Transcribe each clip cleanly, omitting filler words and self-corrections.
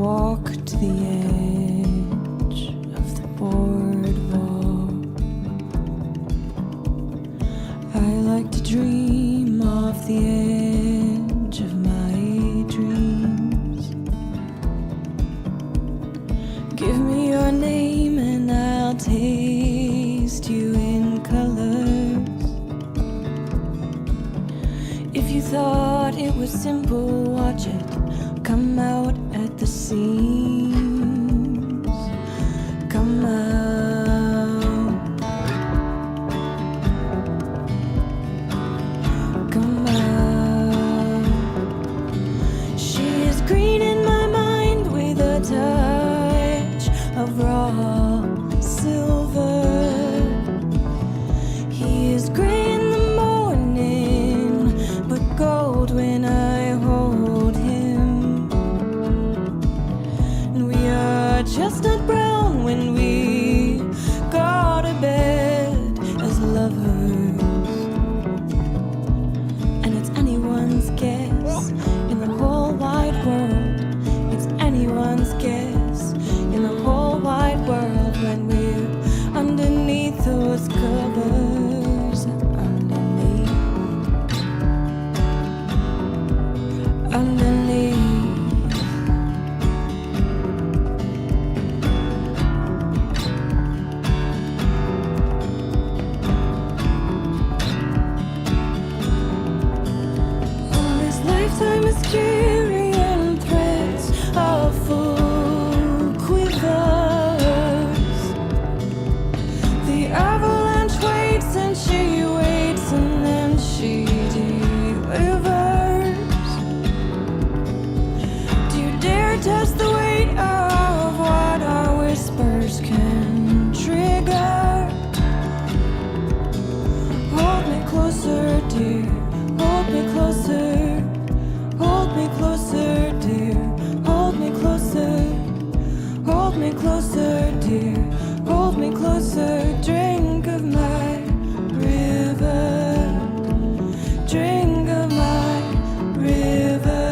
walk to the edge of the boardwalk. I like to dream off the edge of my dreams. Give me your name and I'll taste you in colors. If you thought it was simple, watch it come out at the seams. Come out. Come out. She is green in my mind with a touch of raw silver. He is gray in the morning, but gold when I hold him. And we are chestnut brown when we go to bed as lovers. And it's anyone's guess in the whole wide world. It's anyone's guess in the whole wide world when we're underneath those covers. Underneath. Oh, this lifetime is scary and threats are full quivers. The avalanche waits and she waits and then she delivers. Do you dare test the weight of what our whispers can trigger? Hold me closer, dear. Hold me closer. Hold me closer, dear. Hold me closer. Hold me closer, dear. Hold me closer. Drink of my river. Drink of my river.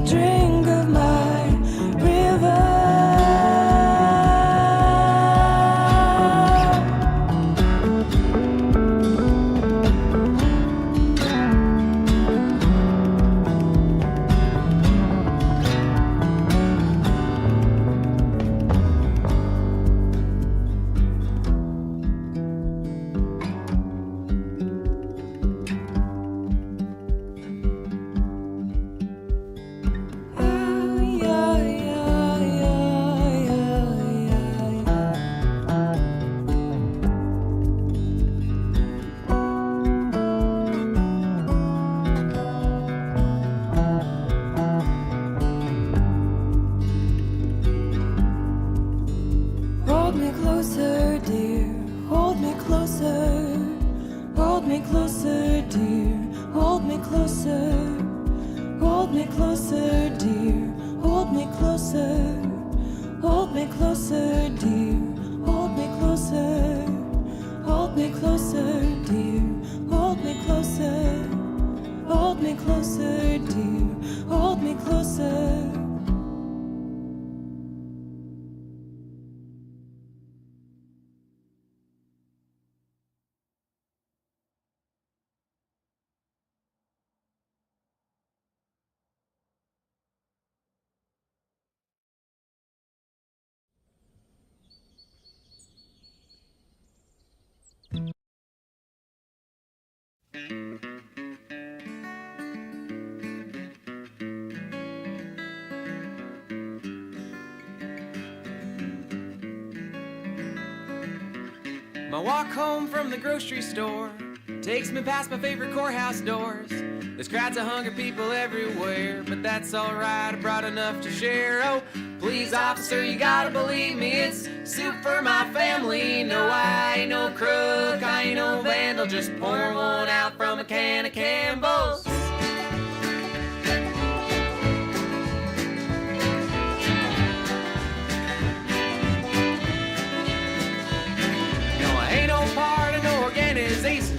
Drink of my river. Hold me closer, dear. Hold me closer. Hold me closer, dear. Hold me closer. Hold me closer, dear. Hold me closer. Hold me closer, dear. Hold me closer. Hold me closer, dear. Hold me closer. Hold me closer, dear. Hold me closer. My walk home from the grocery store takes me past my favorite courthouse doors. There's crowds of hungry people everywhere, but that's alright, I brought enough to share. Oh, please officer, you gotta believe me, it's soup for my family. No, I ain't no crook, I ain't no vandal, just pour one out from a can of Campbell's.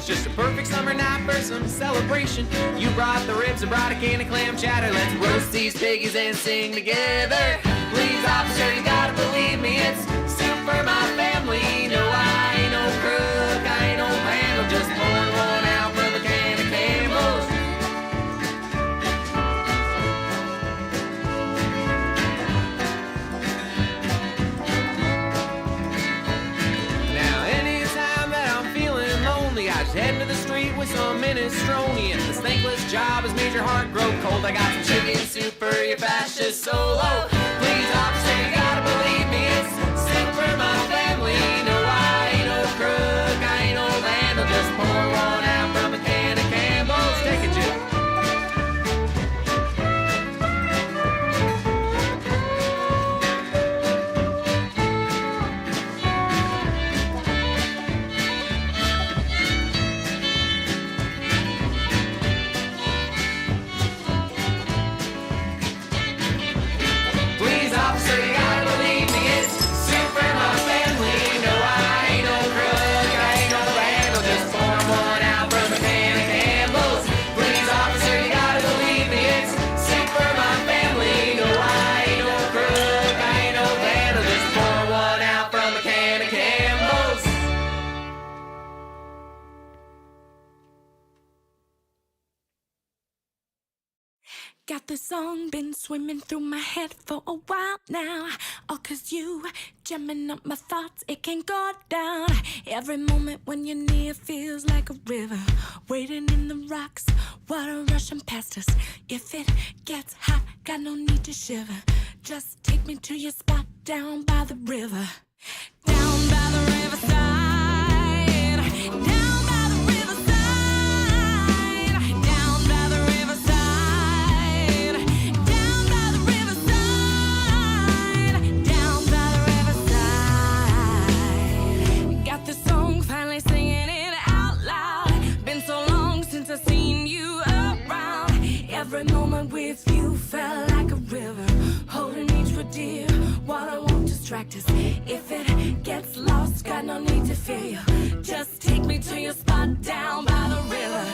just a perfect summer night for some celebration. You brought the ribs and brought a can of clam chowder. Let's roast these piggies and sing together. Please, officer, you gotta believe me, it's soup for my family. No, I ain't no crook, I ain't no vandal, just pouring one out from a can of Campbell's. Now, anytime that I'm feeling lonely, I just head to the street with some minestrone. And this thankless job has made your heart grow cold. I got some chicken soup for your fascist solo. Please, officer, you gotta believe me, it's soup for my family. No, I ain't no crook, I ain't no vandal, just pour one out from a can of Campbell's. Take it, Jim. Please, officer, you gotta believe me, it's soup for my family. No, I ain't no crook, I ain't no vandal, just pour one out from a can of Campbell's. Please, officer, you gotta believe me, it's soup for my family. No, I ain't no crook, I ain't no vandal, just pour one out from a can of Campbell's. Got the song been swimming through my head for a while now. All 'cause you jamming up my thoughts, it can't go down. Every moment when you're near feels like a river, waiting in the rocks, water rushing past us. If it gets hot, got no need to shiver. Just take me to your spot down by the river. Down by the riverside. Down by the riverside. Down by the riverside. Down by the riverside. Down by the riverside. Got the song, finally singing it out loud. Been so long since I've seen you around. Every moment with you felt like a river, holding each for dear. Water won't distract us. If it gets lost, got no need to fear you. Just take me to your spot down by the river.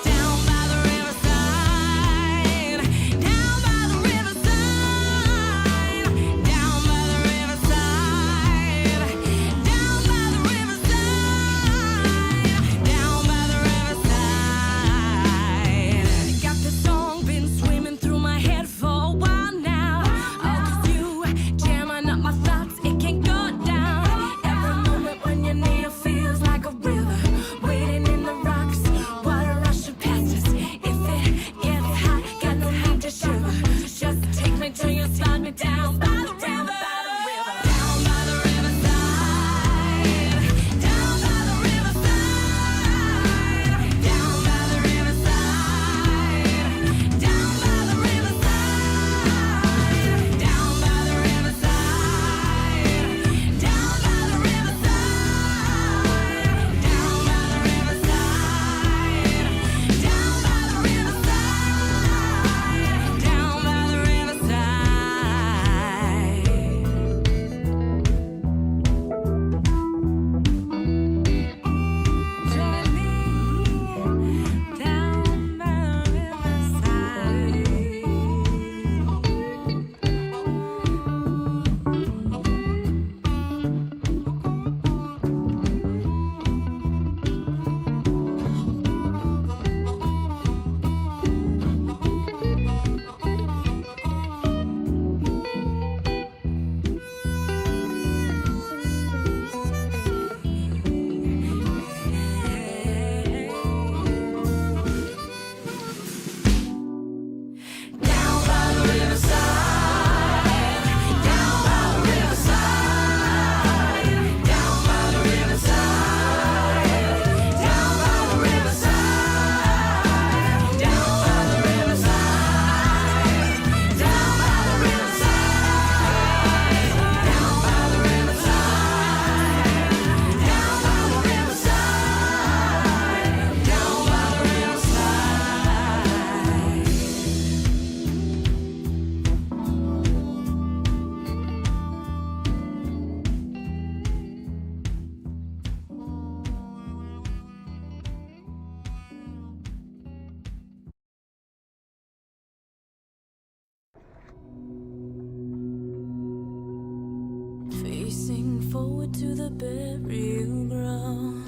Down by the riverside. Down by the riverside. Down by the riverside. Down by the riverside. Down by the riverside. Got the song been swimming through my head for a while now. All 'cause you jamming up my thoughts, it can't go down. Every moment when you're near feels like a river, waiting in the forward to the burial ground.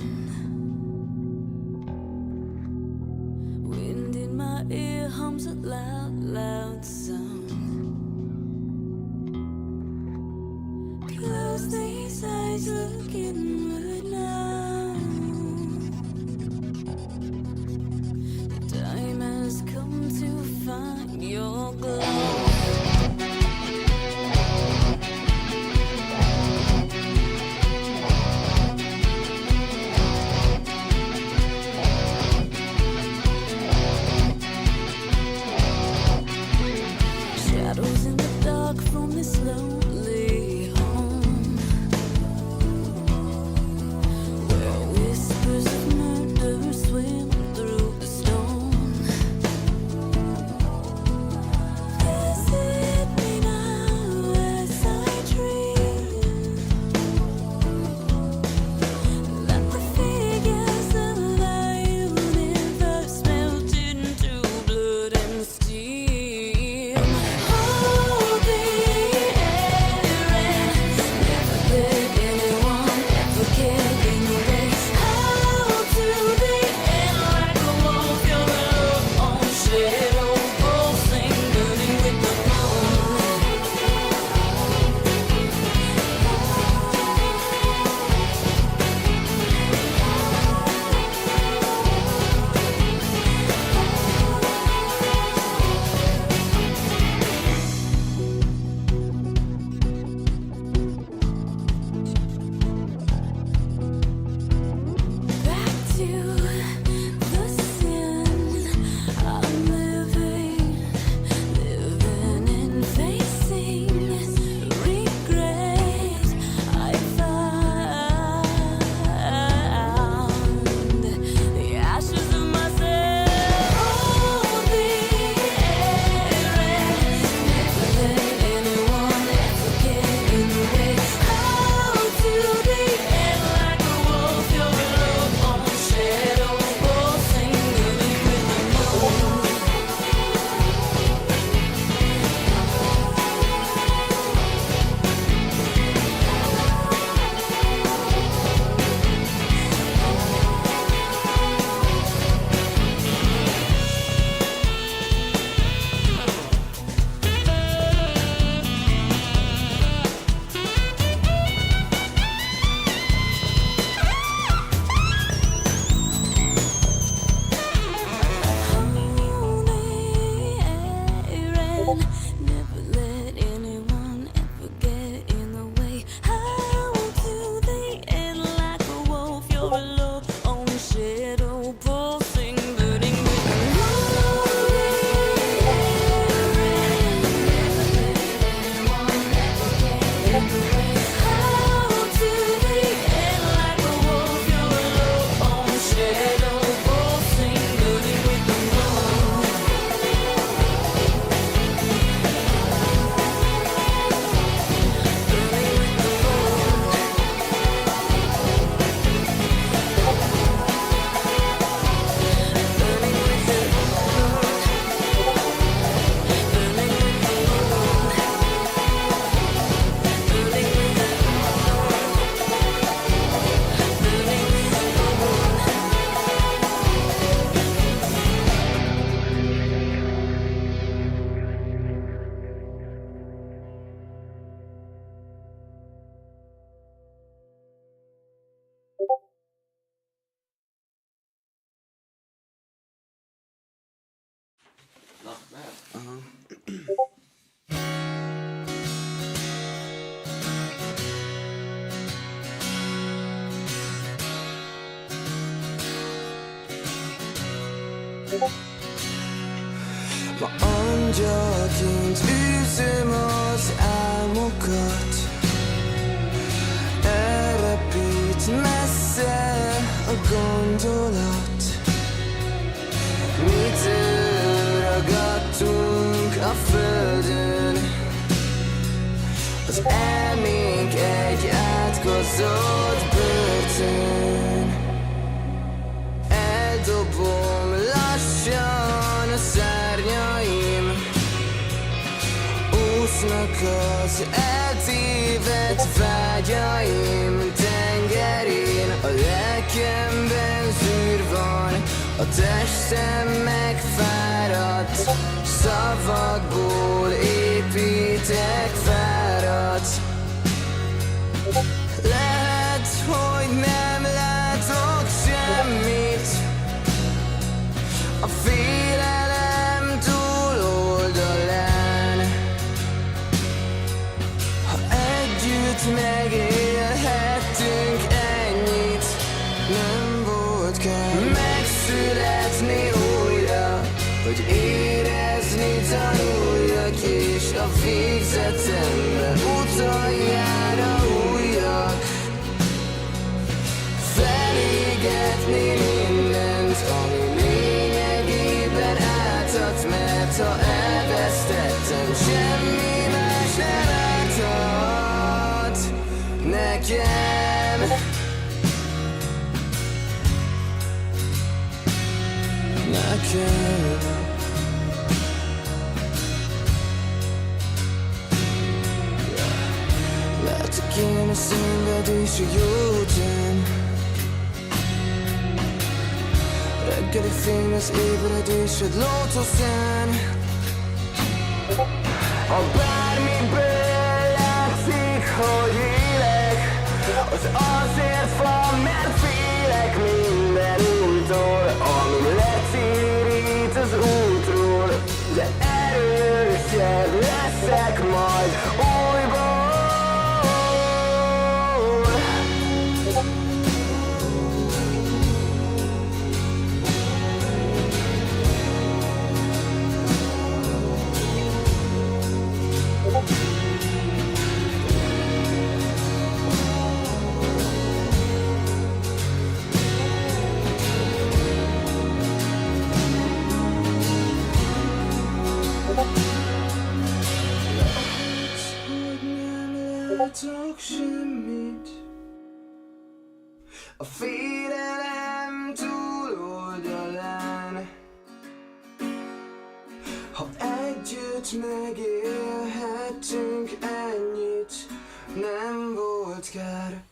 Wind in my ear hums a loud, loud sound. Close these eyes, look inward now. The time has come to find your glow. Shadows in the dark from this lonely home, where whispers of murder swim through the stone. Visit me now as I dream. Let the figures of our universe melt into blood and steam. Hold the air and never let anyone ever get in the way. Hold to the end like a wolf, you're your own shadow, pulsing, burning with the moon. Back to the sin I'm living and facing regret. I found the ashes of myself. Hold the air and never let anyone ever get in the way. Hold to the end like a wolf, you're your own shadow, pulsing, burning with the moon. Hold the air and never let anyone ever get in the way. Hold to the end like a wolf, you're a love's own shadow, pulsing, burning with the moon. Never let anyone ever get in the way. Hold to the end like a wolf, you're a love's own shadow, pulsing, burning with the moon. Not bad. Var ondgjort üzülmez álmokat. Elrepít messze a gondolat. Mitől ragadtunk a földön? Az elménk egy átkozott börtön. Eldobom lassan a szárnyaim, úsznak az eltévedt Volt vágyaim tengerén, a lelkemben zűr van, a testem megfáradt, szavakból építek várat. Lehet, hogy nem látok semmit a félelem túloldalán. Ha együtt megélhettünk ennyit, nem volt kell megszületni újra, hogy érezni tanuljak, és a végzetemben utoljára újjak. Felégetni mindent, ami lényegében átad, mert ha elvesztettem, semmi más nem átad nekem. Nekem. Látok én a szenvedés a jóten, reggeli fény az ébredésed lótuszán. Ha bármiből látszik, hogy élek, az azért van, mert félek minden úttól, ami lecérít az útról, de erősebb leszek majd újból. Látok semmit a félelem túloldalán. Ha együtt megélhettünk ennyit, nem volt kár.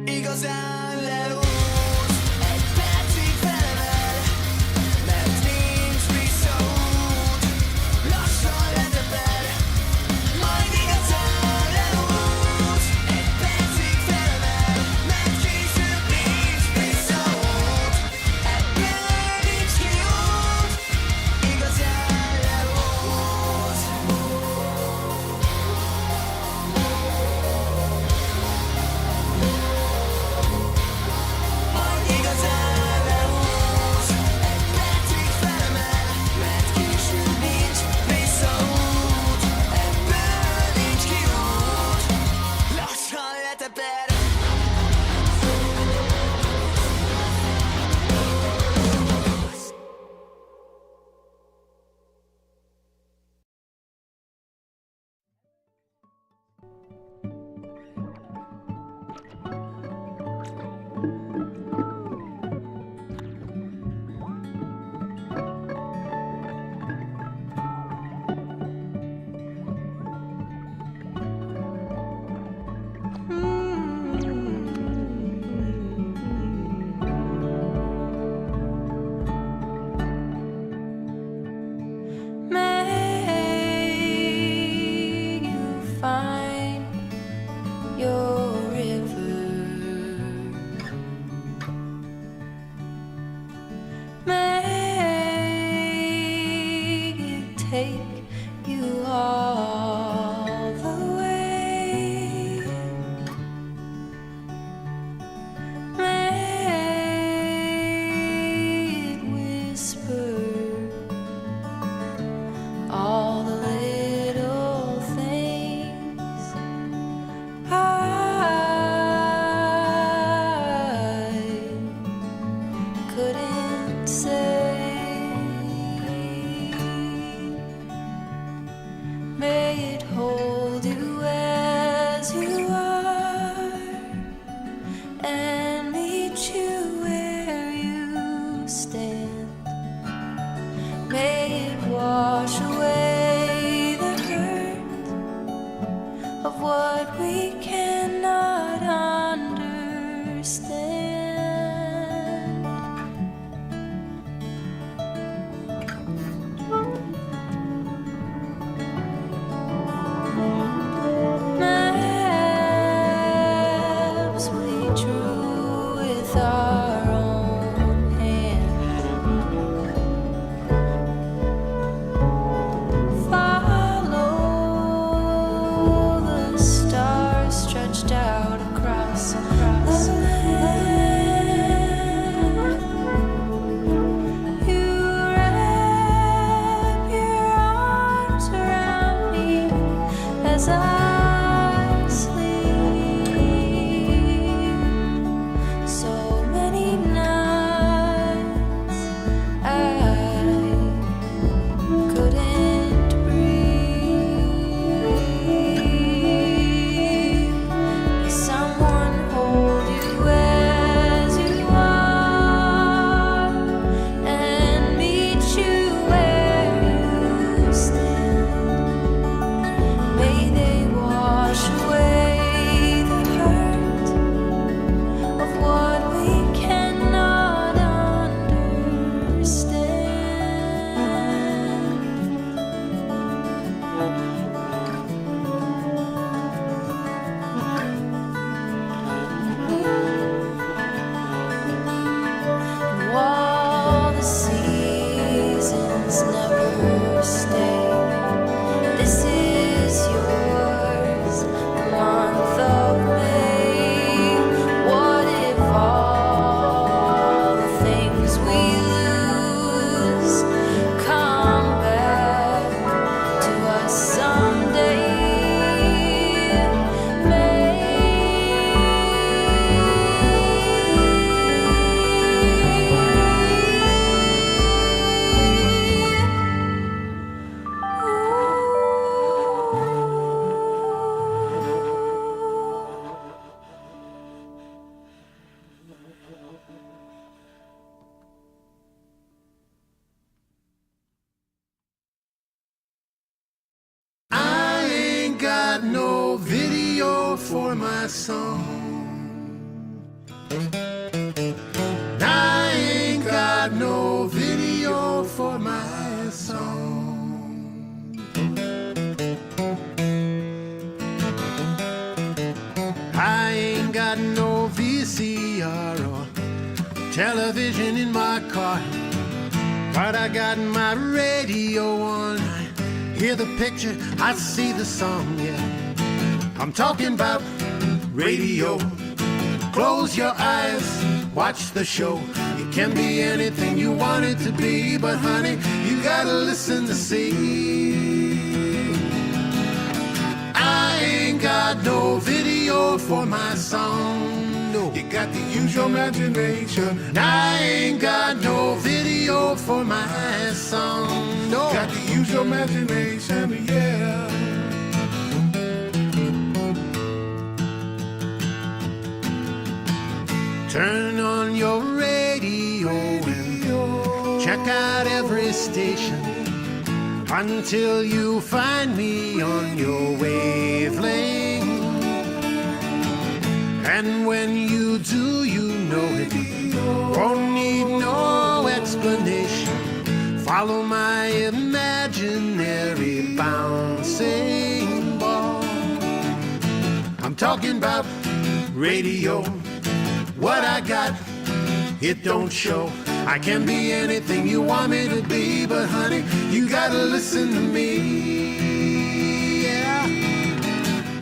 Igazán leúsz, egy percig felemel, mert nincs visszaút, lassan leteped, majd igazán leúsz, egy percig felemel, mert később nincs visszaút, ebből nincs kiút, igazán leúsz. Majd igazán leúsz, egy percig felemel, mert később nincs visszaút, ebből nincs kiút, lassan leteped. May you find your river. May it take you all the way. May it whisper all the little things I couldn't say. May it hold you as you are and meet you where you stand. May it wash away the hurt of what we cannot understand. got no video for my song. I ain't got no video for my song. I ain't got no VCR or television in my car, but I got my radio on. I hear the picture, I see the song, yeah. I'm talking about radio. Close your eyes, watch the show. It can be anything you want it to be, but honey, you gotta listen to see. I ain't got no video for my song, no. You got to use your imagination. I ain't got no video for my song, no. You got to use your imagination, yeah. Turn on your radio and check out every station until you find me on your wavelength. And when you do, you know it won't need no explanation. Follow my imaginary bouncing ball. I'm talking about radio. What I got, it don't show. I can be anything you want me to be, but honey, you gotta listen to me, yeah.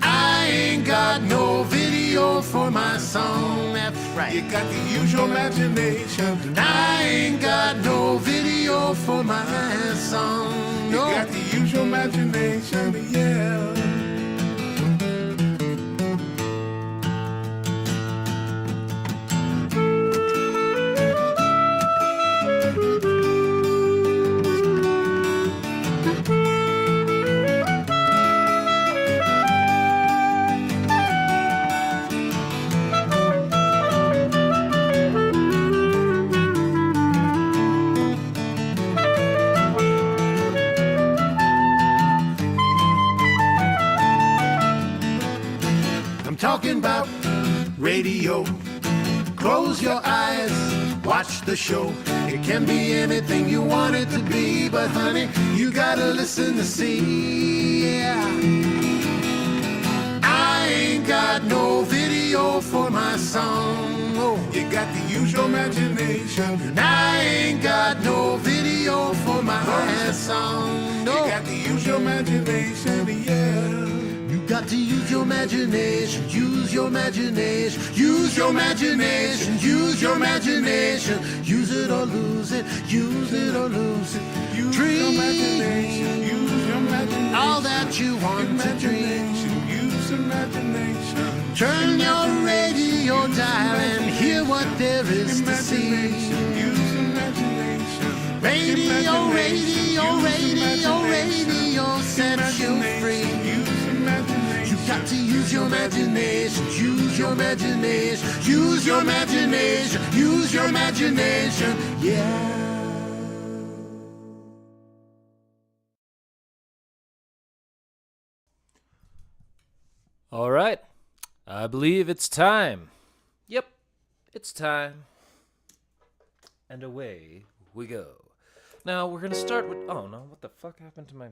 I ain't got no video for my song, that's right. You got to use your imagination. I ain't got no video for my song, no. You got to use your imagination, yeah. Talking about radio. Close your eyes, watch the show. It can be anything you want it to be, but honey, you gotta listen to see, yeah. I ain't got no video for my song, no. You got to use your imagination. And I ain't got no video for my song, no. You got to use your imagination, yeah. Got to use your imagination, use your imagination, use your imagination, use your imagination, use it or lose it, use it or lose it. Use your imagination, use your imagination. All that you want to dream. Use imagination. Turn your radio dial and hear what there is to see. Use imagination. Radio, radio, radio, radio sets you free. You got to use your imagination, use your imagination, use your imagination, use your imagination, yeah. All right, I believe it's time. Yep, it's time. And away we go. Now we're gonna start with, oh no, what the fuck happened to my...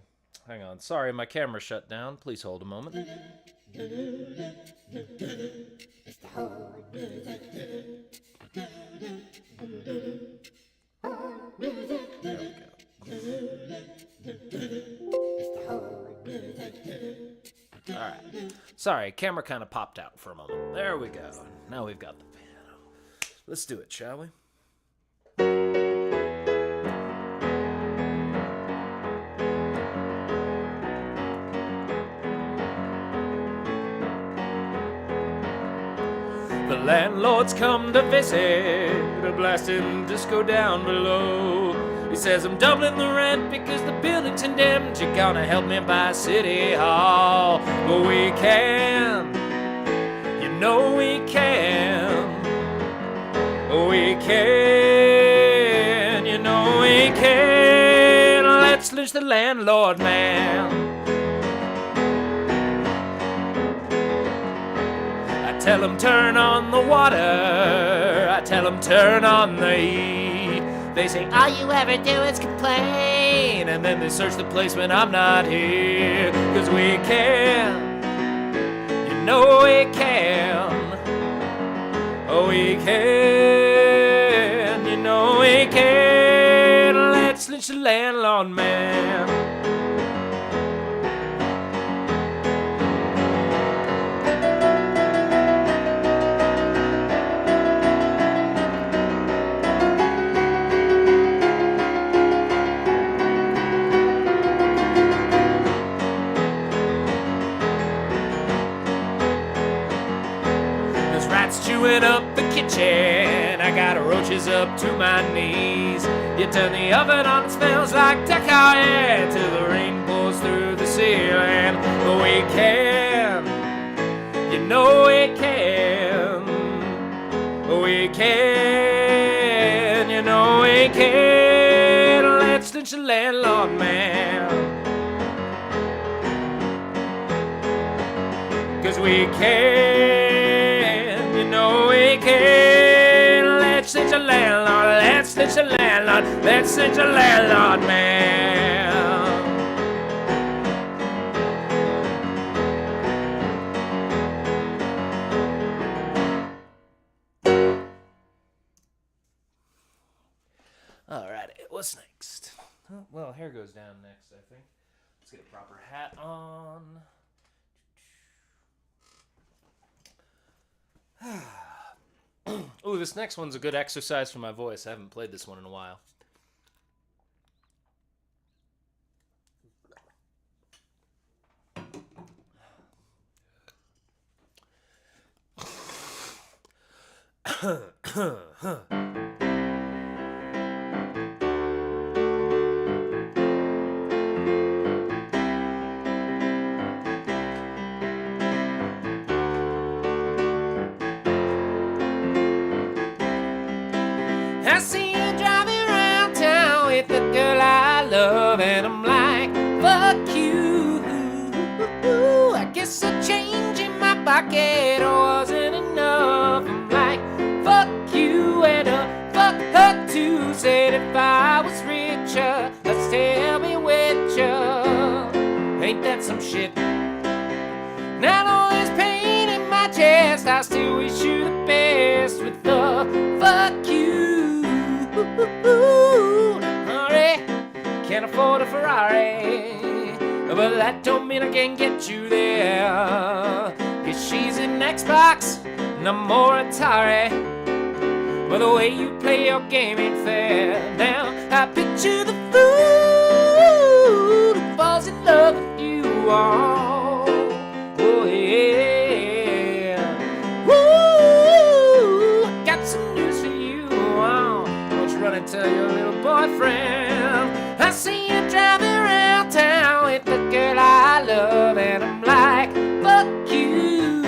Hang on, sorry, my camera shut down. Please hold a moment. There we go. Alright. Sorry, camera kind of popped out for a moment. There we go. Now we've got the piano. Let's do it, shall we? The landlord's come to visit, a blasting disco down below. He says I'm doubling the rent because the building's condemned. You're gonna help me buy City Hall. But we can, you know we can. We can, you know we can. Let's lynch the landlord man. tell them turn on the water. I tell them turn on the heat. They say all you ever do is complain, and then they search the place when I'm not here. 'Cause we can, you know we can. Oh, we can, you know we can. Let's lynch the landlord man. Chewing up the kitchen, I got roaches up to my knees. You turn the oven on, it smells like decal, yeah, till the rain pours through the ceiling. But we can, you know we can. We can, you know we can. Let's lynch the landlord man. 'Cause we can, you know we can. Let's lynch the landlord, let's lynch the landlord, let's lynch the landlord man. Alright, what's next? Oh, well, hair goes down next, I think. Let's get a proper hat on. Ooh, this next one's a good exercise for my voice. I haven't played this one in a while. I see you driving around town with the girl I love, and I'm like, fuck you. I guess a change in my pocket wasn't enough. I'm like, fuck you, and fuck her too. Said if I was richer, I'd still be with you. Ain't that some shit? Now all this pain in my chest, I still wish you the best with the fuck you. Hurry, can't afford a Ferrari, but that don't mean I can't get you there. 'Cause she's an Xbox and I'm more Atari, but the way you play your game ain't fair. Now I picture the fool who falls in love with you. Oh, oh yeah. Woo, I got some news for you. Oh, won't you run and tell your little boyfriend? I see you driving around town with the girl I love, and I'm like, fuck you.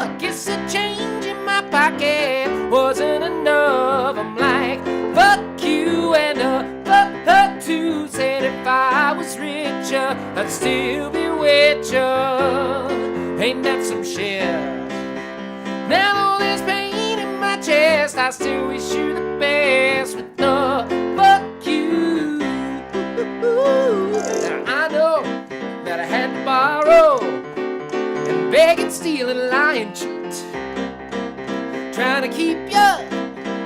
I guess a change in my pocket wasn't enough. I'm like, fuck you, and fuck her too. Said if I was richer, I'd still be with you. Ain't that some shit? Now all this pain in my chest, I still wish you the best with the fuck you. Now I know that I had to borrow and beg and steal and lie and cheat, trying to keep you,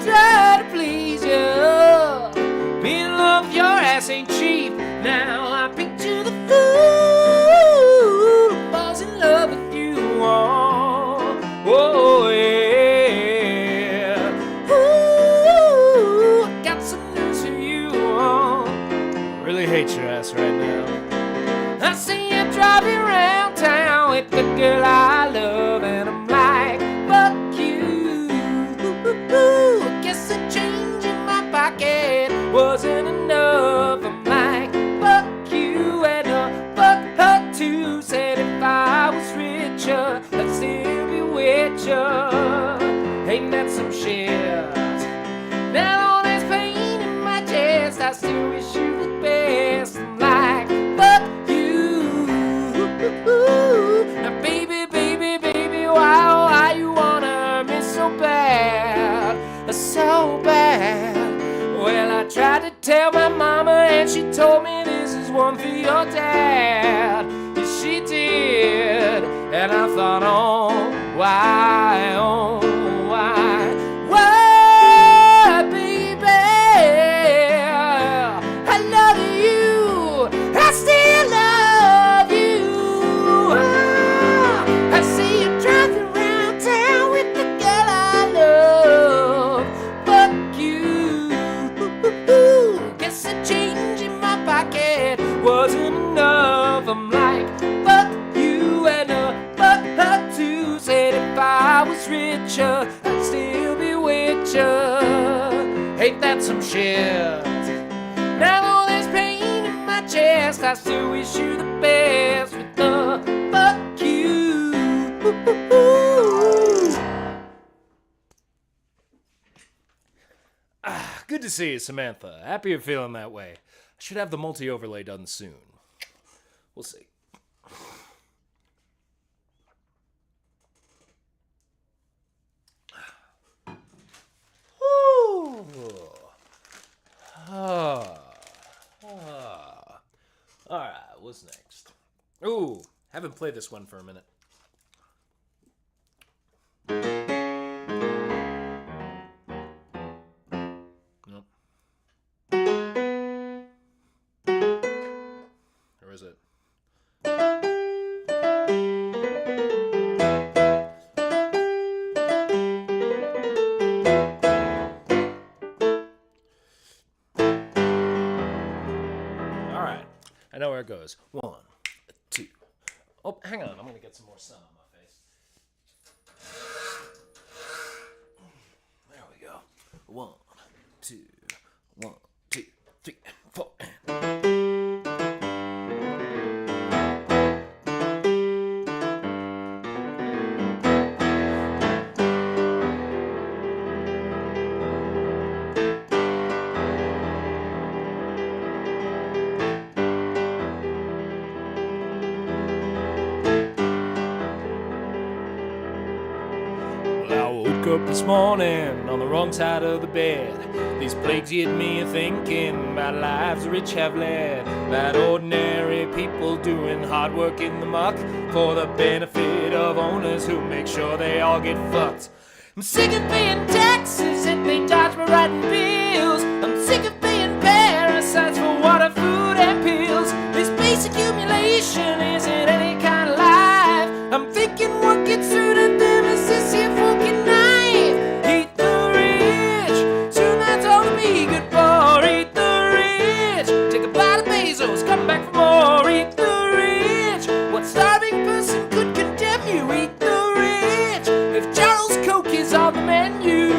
try to please you. Being in love with your ass ain't cheap. Now I picture the fool who falls in love with you. Oh, oh yeah. Ooh, I got some news for you. Oh, I really hate your ass right now. I see you driving around town with the girl I love, and I'm like, fuck you. I guess a change in my pocket wasn't enough. I'm like, fuck you, and fuck her too. Said if I was richer, I'd still be with you. Ain't that some shit? Now all this pain in my chest, I still wish you the best. I'm like, fuck you. Now baby, baby, baby, why to tell my mama, and she told me this is one for your dad. Yes, she did. And I thought, oh, why, baby? I love you. I still love you. I see you driving around town with the girl I love. Fuck you. Guess the change in my pocket wasn't enough. I'm like, fuck you and fuck her too. Said if I was richer, I'd still be with you. Ain't that some shit? Now though there's pain in my chest, I still wish you the best with the fuck you. Good to see you, Samantha. Happy you're feeling that way. I should have the multi-overlay done soon. We'll see. Alright, what's next? Ooh, haven't played this one for a minute. Nope. Or is it? I know where it goes. 1, 2. Oh, hang on. I'm going to get some more sun on my face. There we go. 1, 2, 1, 2, 3, 4. Up this morning on the wrong side of the bed. These plagues get me thinking about lives the rich have led, about ordinary people doing hard work in the muck for the benefit of owners who make sure they all get fucked. I'm sick of paying taxes and they dodge me writing bills. I'm sick of paying parasites for water, food, and pills. This base accumulation isn't any kind of life. I'm thinking what gets through to them is this here fucking knife. Eat the rich, soon that's all to be good for. Eat the rich, take a bite of Bezos, come back for more. Eat the rich, what starving person could condemn you? Eat the rich, if Charles Coke is on the menu.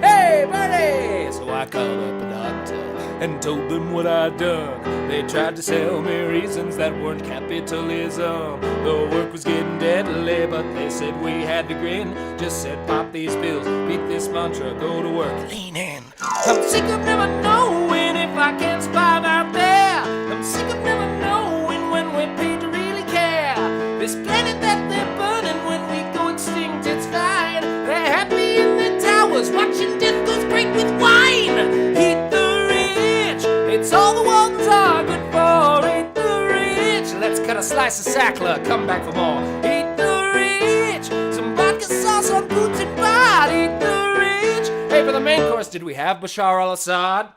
Hey, buddy! So I called up a doctor and told them what I'd done. They tried to sell me reasons that weren't capitalism. The work was getting deadly, but they said we had to grin. Just said pop these pills, beat this mantra, go to work, lean in. I'm sick of never knowing if I can survive out there. I'm sick of never knowing when we're paid to really care. This planet that they're burning, when we go extinct, it's fine. They're happy in their towers, watching death goes great with wine. Eat the rich, it's all the ones are good for. Eat the rich, let's cut a slice of Sackler, come back for more. Eat the rich, some vodka sauce on boots and bod. Eat the rich. Hey, for the main course, did we have Bashar al-Assad?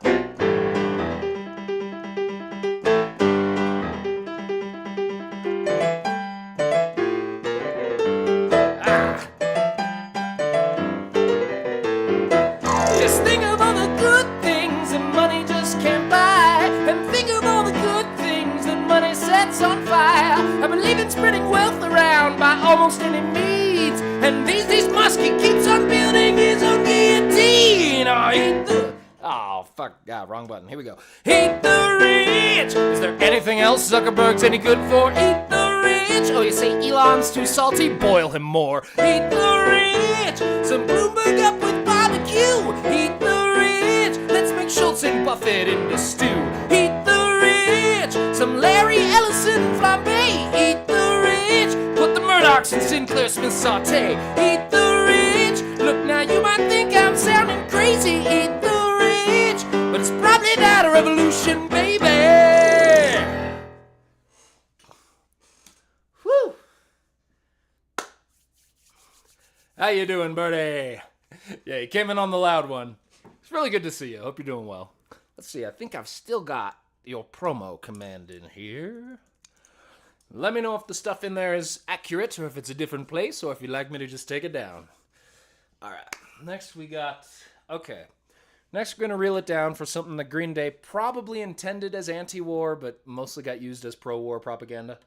Just think of all the good things that money just can't buy, and think of all the good things that money sets on fire. I believe in spreading wealth around by almost any means, and these days Muskie keeps on building his own guillotine. Oh, eat the... Oh, fuck. Wrong button. Here we go. Eat the rich. Is there anything else Zuckerberg's any good for? Eat the rich. Oh, you say Elon's too salty? Boil him more. Eat the rich. Some Bloomberg up with barbecue. Eat the rich. Let's make Schultz and Buffett into stew. Eat the rich. Some Larry Ellison flambe. Eat the rich. Put the Murdochs in Sinclair Smith saute. Eat the rich. see the rage, but it's probably not a revolution, baby. Whew. How you doing, Birdie? Yeah, you came in on the loud one. It's really good to see you. Hope you're doing well. Let's see, I think I've still got your promo command in here. Let me know if the stuff in there is accurate or if it's a different place or if you'd like me to just take it down. All right, next we got... Okay. Next we're going to reel it down for something that Green Day probably intended as anti-war, but mostly got used as pro-war propaganda.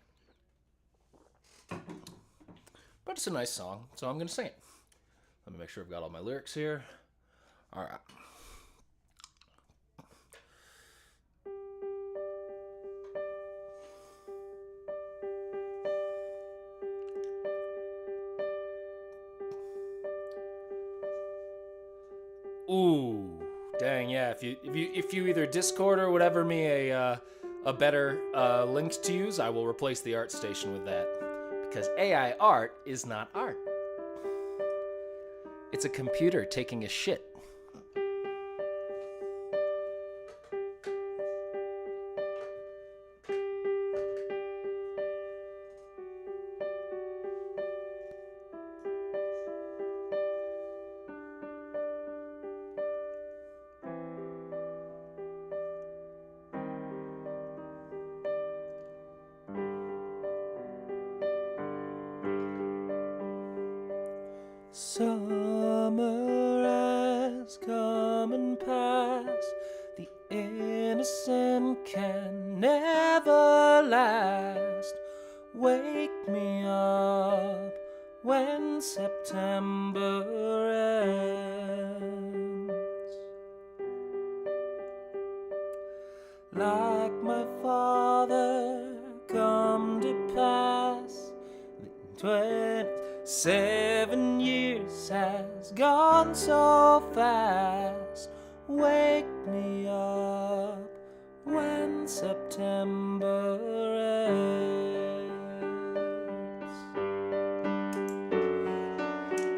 But it's a nice song, so I'm going to sing it. Let me make sure I've got all my lyrics here. All right. Ooh, dang, yeah. If you either Discord or whatever me a better link to use, I will replace the art station with that. Because AI art is not art. It's a computer taking a shit. Summer has come and passed. The innocent can never last. Wake me up when September ends. Like my father come to pass. 27 years has gone so fast. Wake me up when September ends.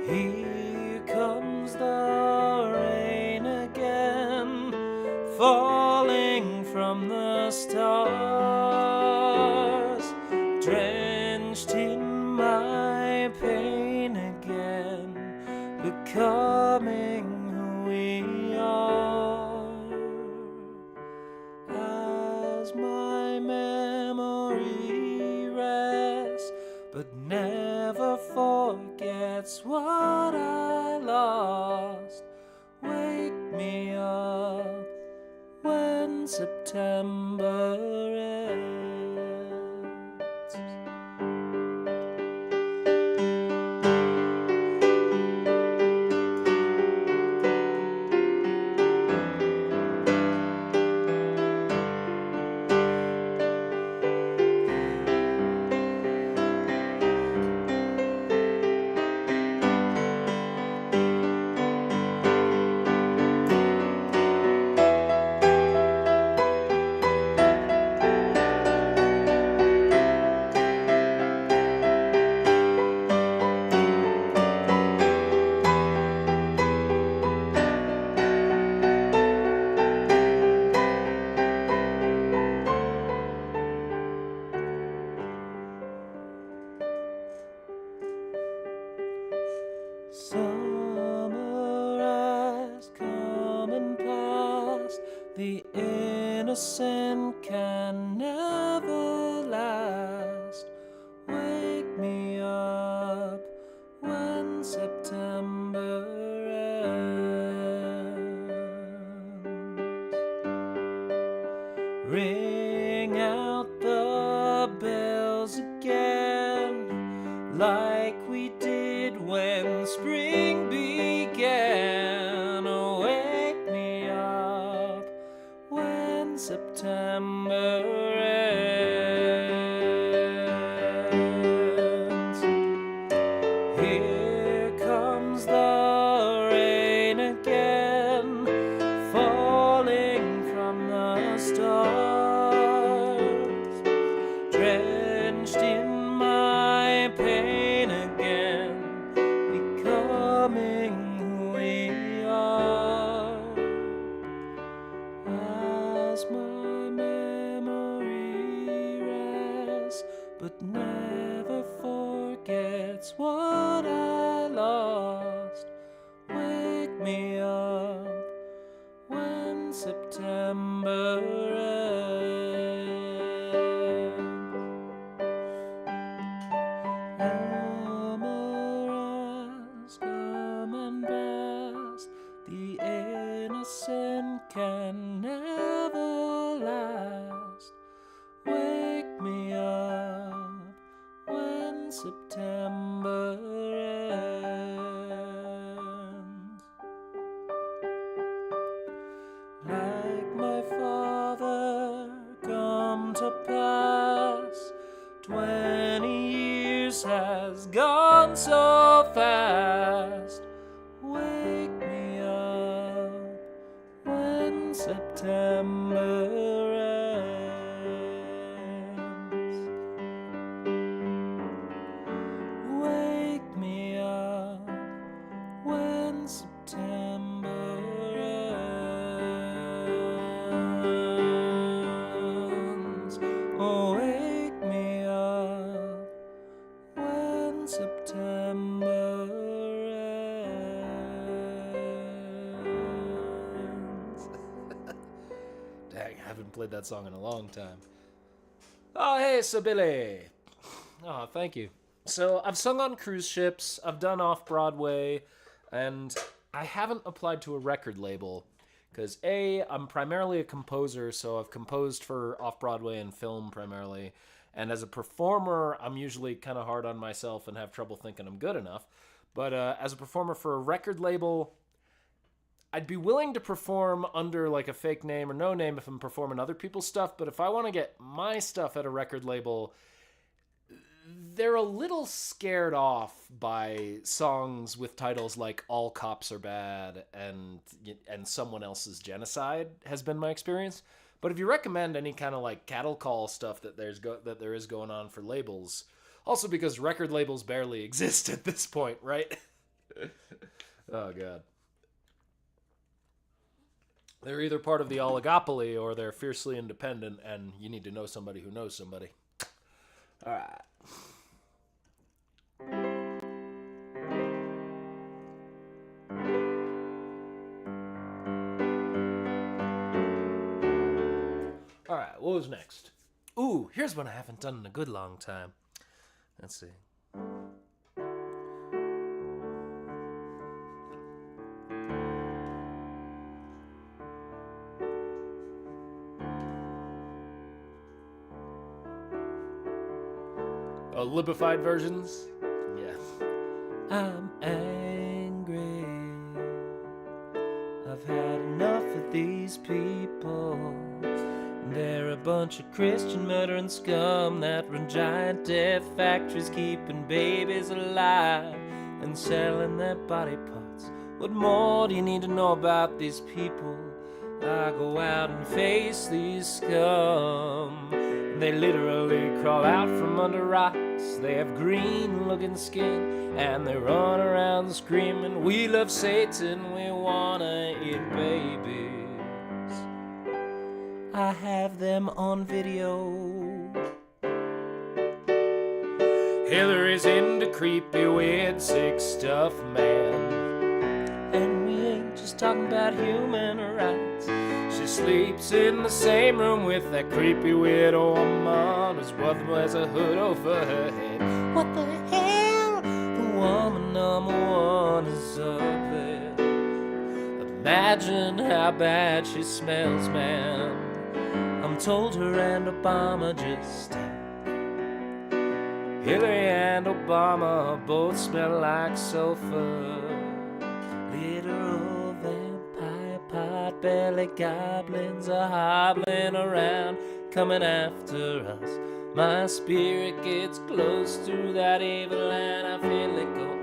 Here comes the rain again, falling from the stars, drenched in my pain again, becoming who we are. As my memory rests, but never forgets what I lost. Wake me up when September ends. Summer has come and passed. The innocent can never last. Wake me up when September ends. Ring out the bells again, like we did when spring began. Wake me up when September ends. Here comes the rain again, falling from the stars, drenched in my pain again, what I lost. Wake me up when September ends. Summer has come and passed. The innocent can never last. Wake me up when September ends. Like my father come to pass, 20 years has gone so fast. Wake me up when September ends. Wake me up when September ends. Oh, wake me up when September ends. Dang, I haven't played that song in a long time. Oh, hey, Billy. Oh, thank you. So, I've sung on cruise ships, I've done off-Broadway, and I haven't applied to a record label. Because A, I'm primarily a composer, so I've composed for off-Broadway and film primarily. And as a performer, I'm usually kind of hard on myself and have trouble thinking I'm good enough. But as a performer for a record label, I'd be willing to perform under like a fake name or no name if I'm performing other people's stuff. But if I want to get my stuff at a record label, they're a little scared off by songs with titles like All Cops Are Bad and Someone Else's Genocide has been my experience. But if you recommend any kind of like cattle call stuff that there is going on for labels, also because record labels barely exist at this point, right? Oh god. They're either part of the oligopoly or they're fiercely independent, and you need to know somebody who knows somebody. All right. All right, what was next? Ooh, here's one I haven't done in a good long time. Let's see. Oh, libified versions? Yeah. I'm angry. I've had enough of these people. They're a bunch of Christian murdering scum that run giant death factories, keeping babies alive and selling their body parts. What more do you need to know about these people? I go out and face these scum. They literally crawl out from under rocks. They have green looking skin and they run around screaming, we love Satan, we wanna eat babies. I have them on video. Hillary's into creepy, weird, sick stuff, man. And we ain't just talking about human rights. She sleeps in the same room with that creepy, weird old woman whose brother wears a hood over her head. What the hell? The woman number one is up there. Imagine how bad she smells, man. I'm told her and Obama just Hillary and Obama both smell like sulfur. Literal vampire pot-belly goblins are hobbling around, coming after us. My spirit gets close to that evil and I feel it go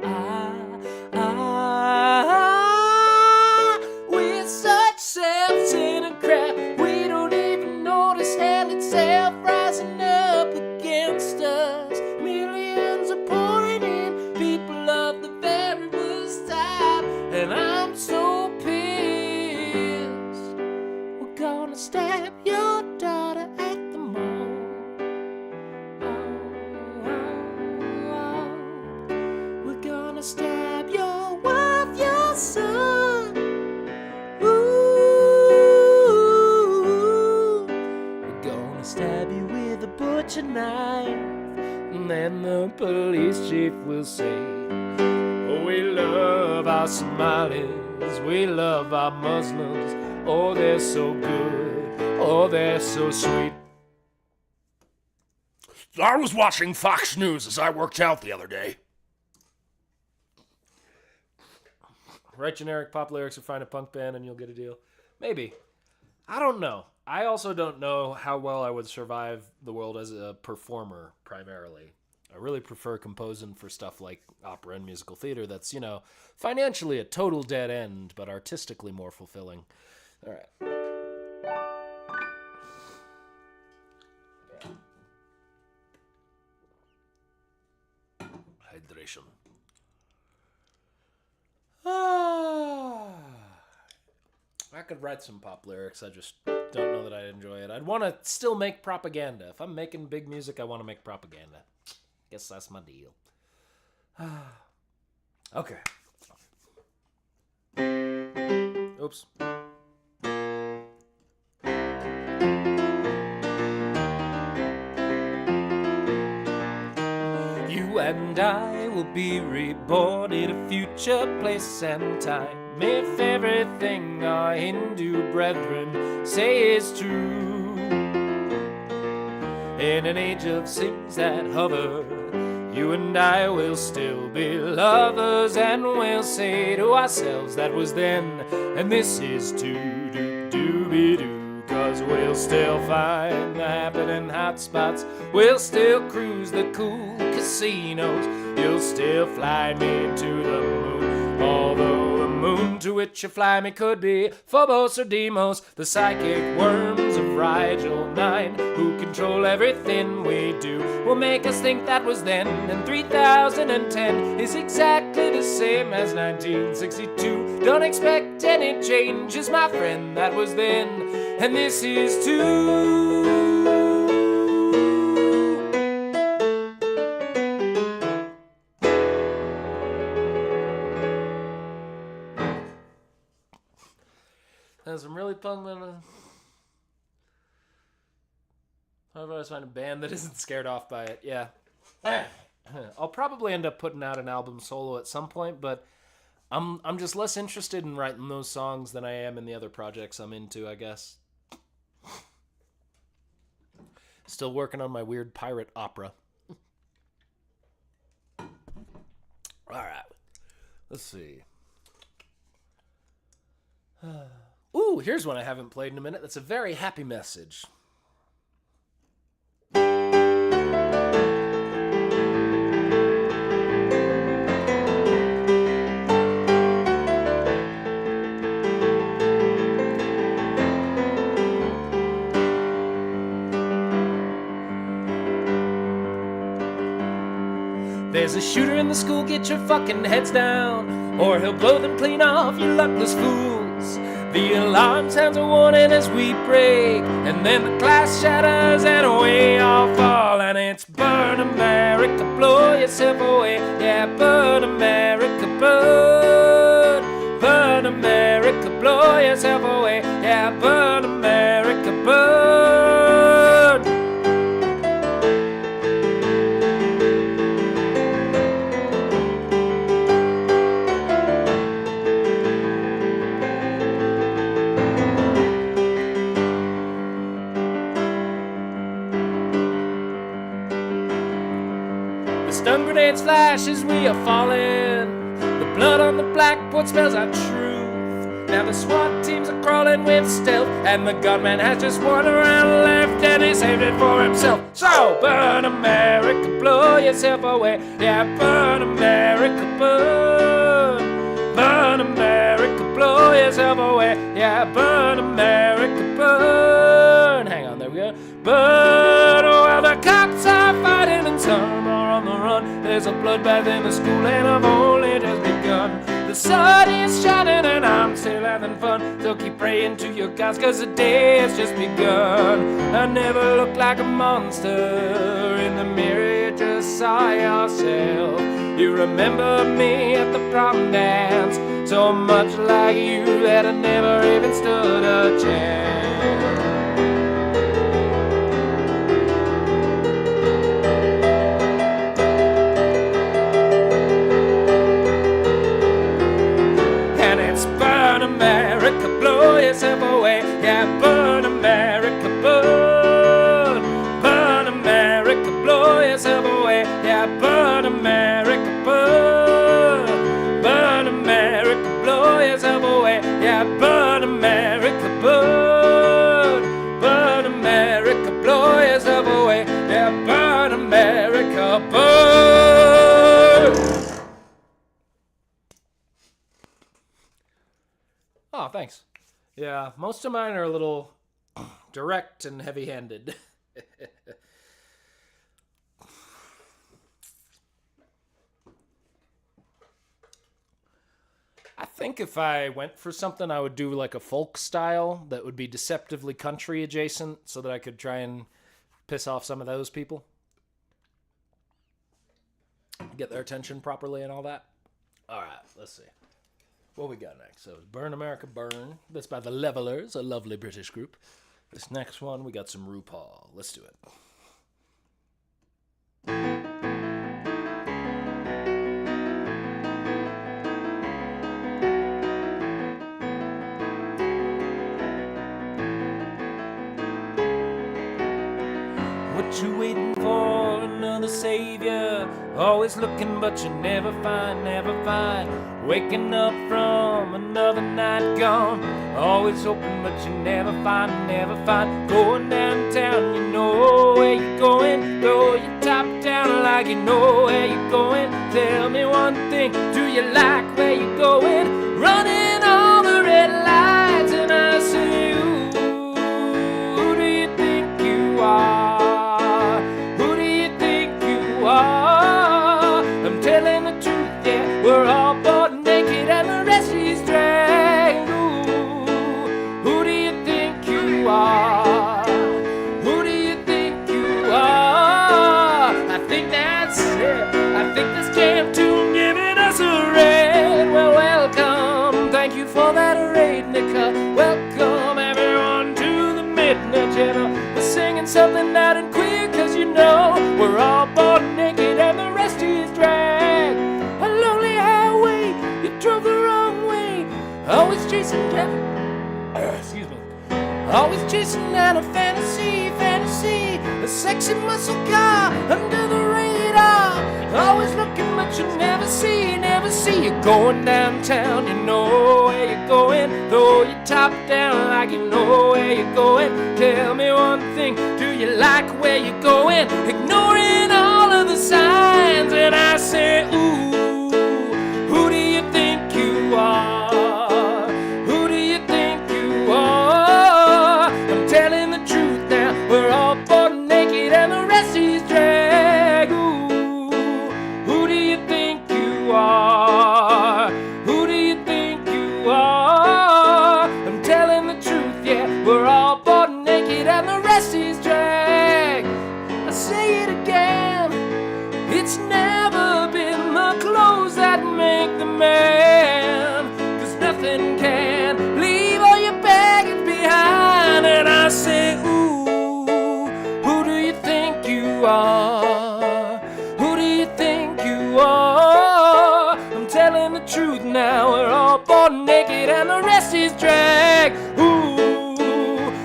we're such self-centered crap. We don't even notice hell itself rising up against us. Millions are pouring in, people of the very worst type, and I'm so pissed. We're gonna stab your daughter at the mall. We're gonna stab your wife, your son. We're gonna stab you with a butcher knife, and then the police chief will say, oh, we love our Somalis, we love our Muslims. Oh, they're so good, oh, they're so sweet. I was watching Fox News as I worked out the other day. Write generic pop lyrics or find a punk band and you'll get a deal. Maybe. I don't know. I also don't know how well I would survive the world as a performer, primarily. I really prefer composing for stuff like opera and musical theater that's, financially a total dead end, but artistically more fulfilling. All right. Hydration. I could write some pop lyrics. I just don't know that I'd enjoy it. I'd want to still make propaganda. If I'm making big music, I want to make propaganda. Guess that's my deal. Okay. Oops. You and I will be reborn in a future place and time. If everything our Hindu brethren say is true, in an age of things that hover, you and I will still be lovers, and we'll say to ourselves that was then, and this is do-do-do-be-do. 'Cause we'll still find the happening hot spots, we'll still cruise the cool casinos, you'll still fly me to the moon, although the moon to which you fly me could be Phobos or Deimos, the psychic worms of Rigel 9, who control everything we do, will make us think that was then, and 3010 is exactly the same as 1962. Don't expect any changes, my friend, that was then, and this is too. There's some really punk men. How about I find a band that isn't scared off by it? Yeah. I'll probably end up putting out an album solo at some point, but I'm just less interested in writing those songs than I am in the other projects I'm into, I guess. Still working on my weird pirate opera. Alright. Let's see. Ooh, here's one I haven't played in a minute. That's a very happy message. There's a shooter in the school, get your fucking heads down, or he'll blow them clean off, you luckless fools. The alarm sounds a warning as we break, and then the glass shatters and away all fall, and it's burn America, blow yourself away. Yeah, burn America, burn. Burn America, blow yourself away. Yeah, burn America, burn. Stun grenades flash as we are falling. The blood on the blackboard spells out truth. Now the SWAT teams are crawling with stealth, and the gunman has just one round left, and he saved it for himself. So burn America, blow yourself away. Yeah, burn America, burn. Burn America, blow yourself away. Yeah, burn America, burn. Hang on, there we go. Burn. While the cops are fighting and some are on the run, there's a bloodbath in the school and I've only just begun. The sun is shining and I'm still having fun, so keep praying to your gods, cause the day has just begun. I never looked like a monster in the mirror you just saw yourself. You remember me at the prom dance, so much like you that I never even stood a chance. And it's burn America, blow yourself away. Yeah, burn America, burn. Burn America, blow yourself away. Yeah, burn America, burn. Burn America, blow yourself away. Yeah, burn America, burn. Burn America, blow yourself away. Yeah, burn America, burn. Oh, thanks. Yeah, most of mine are a little direct and heavy-handed. I think if I went for something, I would do like a folk style that would be deceptively country adjacent so that I could try and piss off some of those people. Get their attention properly and all that. All right, let's see. What we got next? So, Burn America Burn. That's by The Levelers, a lovely British group. This next one, we got some RuPaul. Let's do it. What you waiting for? Another savior. Always looking, but you never find, never find. Waking up from another night gone. Always hoping, but you never find, never find. Going downtown, you know where you're going. Throw your top down like you know where you're going. Tell me one thing, do you like where you're going? Running all the red lights, and I say, ooh, who do you think you are? Who do you think you are? I'm telling the truth, yeah, we're all butt naked and the rest is drag. Ooh, who do you think you are? Who do you think you are? I think that's it. I think this damn tune giving us a raid. Well, welcome, thank you for that raid, Nika. Welcome everyone to the Midnight Channel. We're singing something loud and queer, cause you know we're all born naked and the rest is drag. A lonely highway, you drove the wrong way. Always chasing down, excuse me. Always chasing down a fantasy, fantasy. A sexy muscle car under the radar. Always looking, but you never see, never see. You're going downtown, you know where you're going. Throw your top down like you know where you're going. Tell me one thing, do you like where you're going? Ignoring all of the signs, and I say, ooh, who do you think you are? Who do you think you are? I'm telling the truth now, we're all born naked and the rest is drag. Ooh, who do you think you are? Who do you think you are? I'm telling the truth, yeah, we're all born naked and the rest is drag. I say it again, it's never been the clothes that make the man. Cause nothing can leave all your baggage behind. And I say, ooh, who do you think you are? Who do you think you are? I'm telling the truth now, we're all born naked and the rest is drag. Ooh,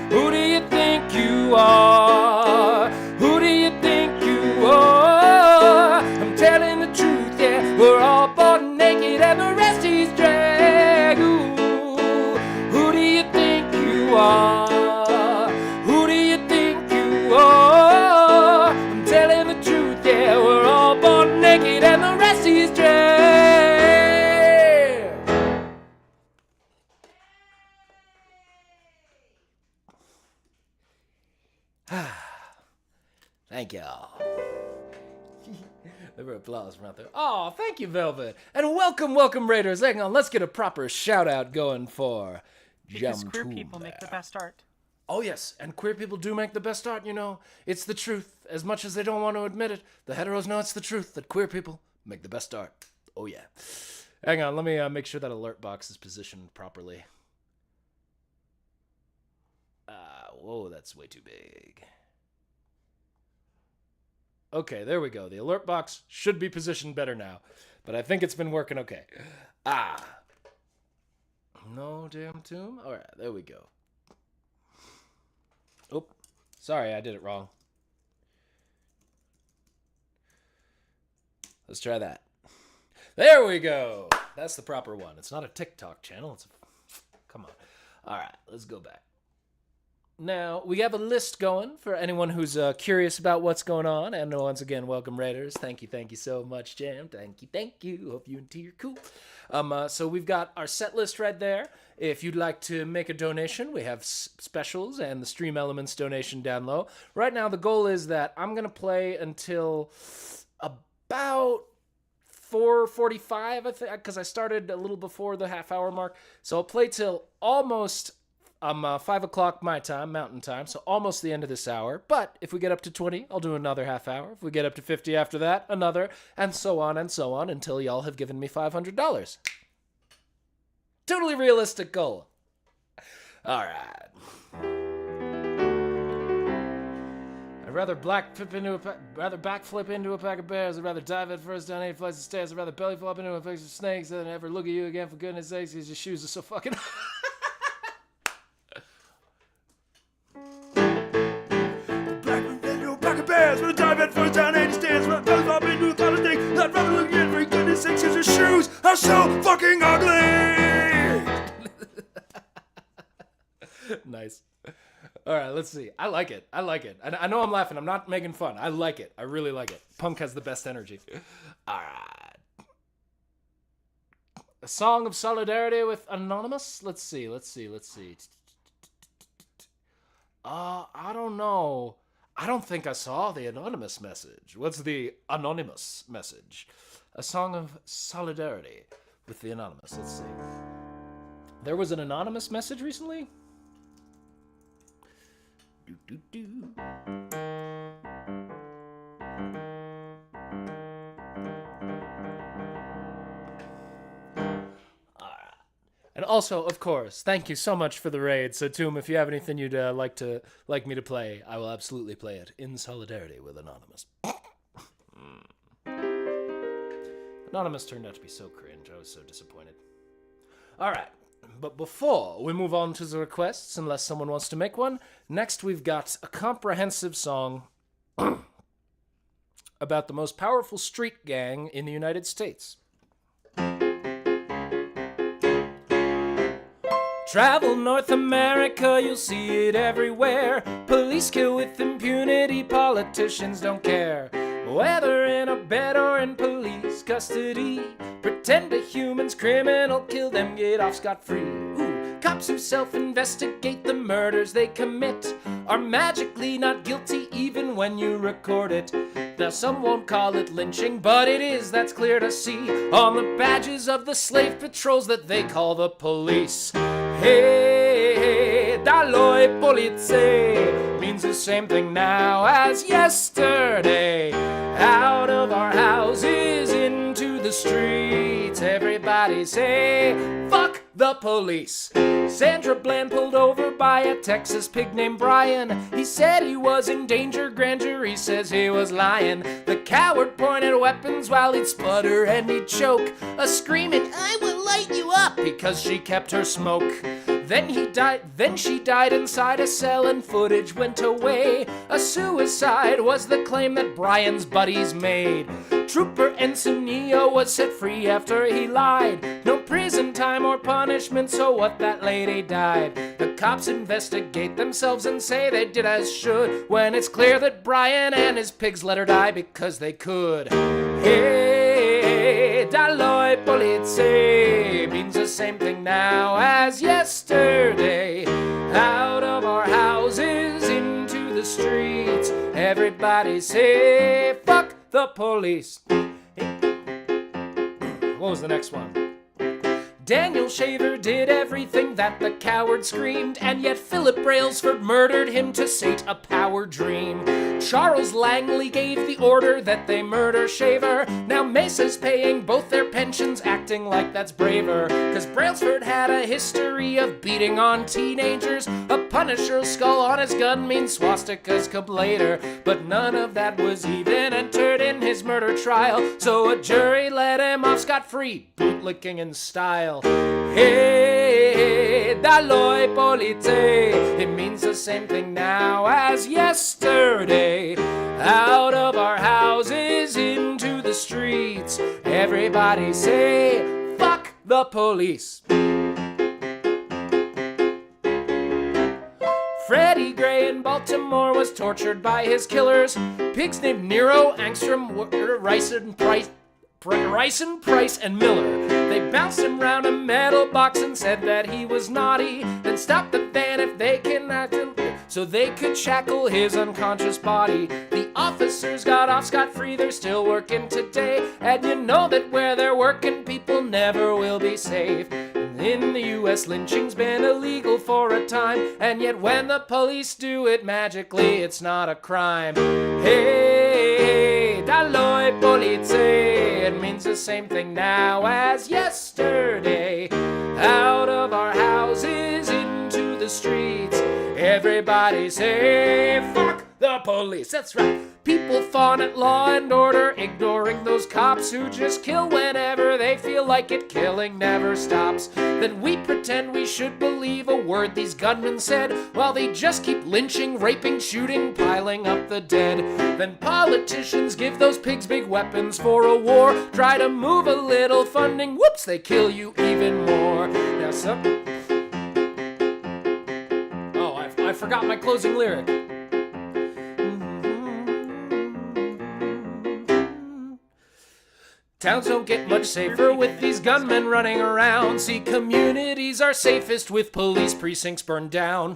who do you think you are? Who do you think you are? I'm telling the truth, yeah, we're all born naked and the rest is drag. Ooh, who do you think you are? Who do you think you are? I'm telling the truth, yeah, we're all born naked and the rest is drag. Thank y'all. There were applause from out there. Oh, thank you, Velvet. And welcome, welcome, Raiders. Hang on, let's get a proper shout out going for Because Jum queer people make the best art. Oh, yes, and queer people do make the best art, you know. It's the truth, as much as they don't want to admit it. The heteros know it's the truth that queer people make the best art. Oh, yeah. Hang on, let me make sure that alert box is positioned properly. Whoa, that's way too big. Okay, there we go. The alert box should be positioned better now, but I think it's been working okay. No damn tomb? All right, there we go. Oop, sorry, I did it wrong. Let's try that. There we go. That's the proper one. It's not a TikTok channel. It's a... Come on. All right, let's go back. Now, we have a list going for anyone who's curious about what's going on. And once again, welcome, Raiders. Thank you so much, Jam. Thank you. Hope you and T are cool. So we've got our set list right there. If you'd like to make a donation, we have specials and the Stream Elements donation down low. Right now, the goal is that I'm going to play until about 4:45, I think, because I started a little before the half-hour mark. So I'll play till almost 5 o'clock my time, Mountain Time, so almost the end of this hour. But if we get up to 20, I'll do another half hour. If we get up to 50 after that, another, and so on until y'all have given me $500. Totally realistic goal. All right. I'd rather backflip into a pack of bears. I'd rather dive head first down 8 flights of stairs. I'd rather belly flop into a face of snakes than ever look at you again, for goodness sakes, because your shoes are so fucking... Bears, when I dive at first down 8 stairs, when I belly flop into a cloud of snakes, I'd rather look at for goodness sakes, cause your shoes are so fucking ugly! Nice. All right, let's see. I like it. I know I'm laughing. I'm not making fun. I like it. I really like it. Punk has the best energy. All right. A song of solidarity with Anonymous? Let's see. I don't know. I don't think I saw the anonymous message. What's the anonymous message? A song of solidarity with the anonymous. Let's see. There was an anonymous message recently? And also, of course, thank you so much for the raid. So, Toom, if you have anything you'd like me to play, I will absolutely play it in solidarity with Anonymous. Anonymous turned out to be so cringe. I was so disappointed. All right, but before we move on to the requests, unless someone wants to make one, next we've got a comprehensive song about the most powerful street gang in the United States. Travel North America, you'll see it everywhere. Police kill with impunity, politicians don't care. Whether in a bed or in police custody, pretend a human's criminal, kill them, get off scot-free. Ooh, cops who self-investigate the murders they commit are magically not guilty even when you record it. Now some won't call it lynching, but it is, that's clear to see on the badges of the slave patrols that they call the police. Hey, dall'oi polizie means the same thing now as yesterday. Out of our houses into the streets, everybody say, fuck the police. Sandra Bland pulled over by a Texas pig named Brian. He said he was in danger, grand jury says he was lying. The coward pointed weapons while he'd sputter and he'd choke, a screaming, I will light you up, because she kept her smoke. Then she died inside a cell and footage went away. A suicide was the claim that Brian's buddies made. Trooper Encinio was set free after he lied. No prison time or punishment, so what, that lady died. The cops investigate themselves and say they did as should, when it's clear that Brian and his pigs let her die because they could. Hey, dall'oi polizie means the same thing now as yesterday. Out of our houses into the streets, everybody say, fuck the police. What was the next one? Daniel Shaver did everything that the coward screamed, and yet Philip Brailsford murdered him to sate a power dream. Charles Langley gave the order that they murder Shaver. Now Mesa's paying both their pensions, acting like that's braver. Cause Brailsford had a history of beating on teenagers. A Punisher's skull on his gun means swastikas come later. But none of that was even entered in his murder trial, so a jury let him off scot-free, bootlicking in style. Hey, dall'oi polizei, it means the same thing now as yesterday. Out of our houses into the streets, everybody say, fuck the police. Freddie Gray in Baltimore was tortured by his killers. Pigs named Nero, Angstrom, Ryson, Price, and Miller. They bounced him round a metal box and said that he was naughty. Then stopped the van if they cannot, so they could shackle his unconscious body. The officers got off scot-free, they're still working today. And you know that where they're working, people never will be safe. In the US, lynching's been illegal for a time, and yet when the police do it magically, it's not a crime. Hey, dall'oi polizei, it means the same thing now as yesterday. Out of our houses into the streets, everybody say, fuck the police. That's right. People fawn at law and order, ignoring those cops who just kill whenever they feel like it. Killing never stops. Then we pretend we should believe a word these gunmen said, while they just keep lynching, raping, shooting, piling up the dead. Then politicians give those pigs big weapons for a war. Try to move a little funding, whoops, they kill you even more. Now I forgot my closing lyric. Towns don't get much safer with these gunmen running around. See, communities are safest with police precincts burned down.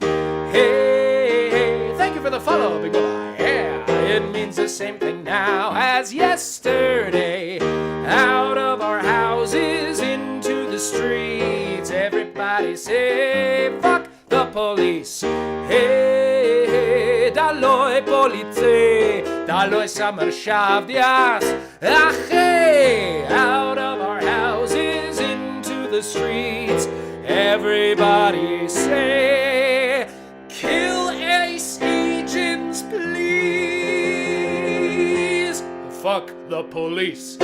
Hey, thank you for the follow, big boy. Yeah, it means the same thing now as yesterday. Out of our houses into the streets, everybody say, fuck the police. Hey, dall'oi polizei, dall'oi samershavdias. Ah, hey, out of our houses into the streets, everybody say, kill ace agents, please. Fuck the police.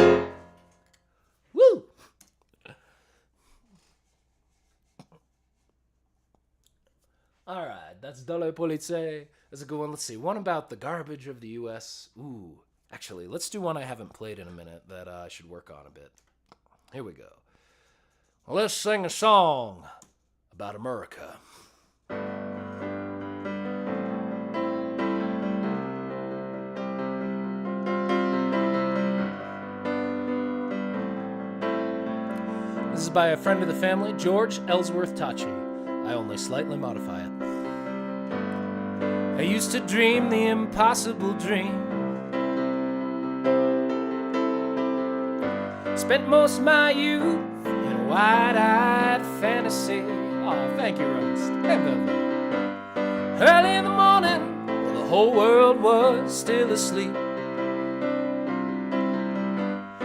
Woo! Alright, that's Dall'oi polizei. That's a good one. Let's see. One about the garbage of the U.S. Ooh. Actually, let's do one I haven't played in a minute that I should work on a bit. Here we go. Let's sing a song about America. This is by a friend of the family, George Ellsworth Tachi. I only slightly modify it. I used to dream the impossible dream. Spent most of my youth in a wide-eyed fantasy. Oh, thank you, Rose. Hey, Velvet. Early in the morning, when the whole world was still asleep,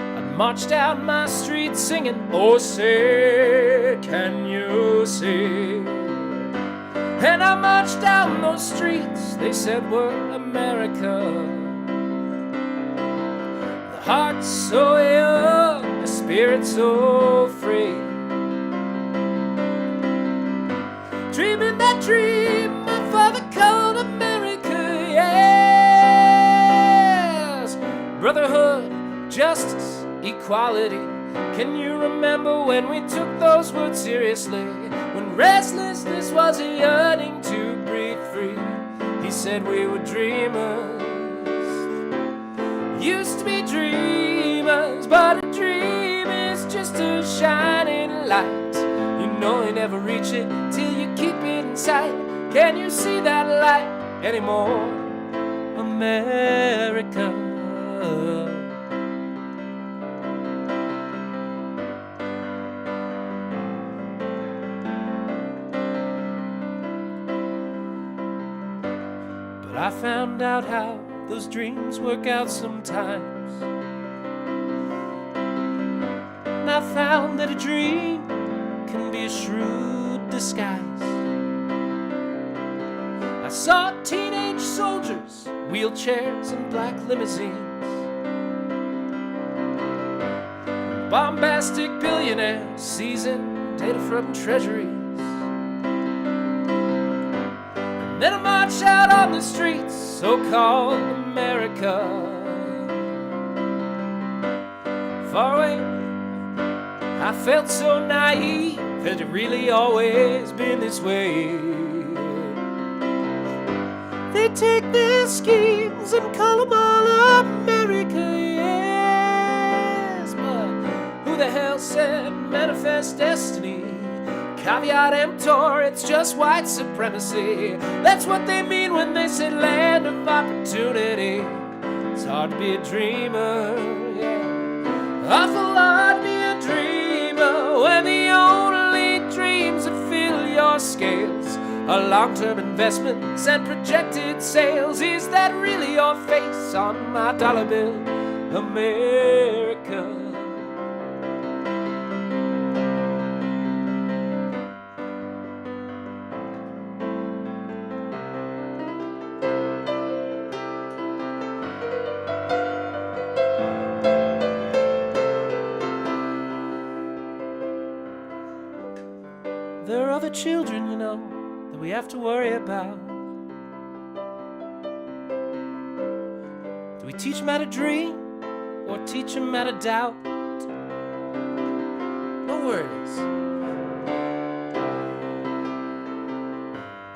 I marched out my street singing, oh, say, can you see? And I marched down those streets they said were America. The heart so young, the spirit so free, dreaming that dream my father called America, yes. Brotherhood, justice, equality. Can you remember when we took those words seriously? When restlessness was a yearning to breathe free. He said we were dreamers, used to be dreamers, but a dream is just a shining light. You know you never reach it till you keep it in sight. Can you see that light anymore? America. But I found out how those dreams work out sometimes. And I found that a dream can be a shrewd disguise. I saw teenage soldiers, wheelchairs, and black limousines. Bombastic billionaires seizing data from treasuries. And then I march out on the streets, so-called America. Far away, I felt so naive. Had it really always been this way? They take their schemes and call them all America, yes. But who the hell said manifest destiny? Caveat emptor, it's just white supremacy. That's what they mean when they say land of opportunity. It's hard to be a dreamer, yeah. Awful hard to be a dreamer when the only dreams that fill your scales are long-term investments and projected sales. Is that really your face on my dollar bill, America? There are other children, you know, that we have to worry about. Do we teach them how to dream or teach them how to doubt? No worries.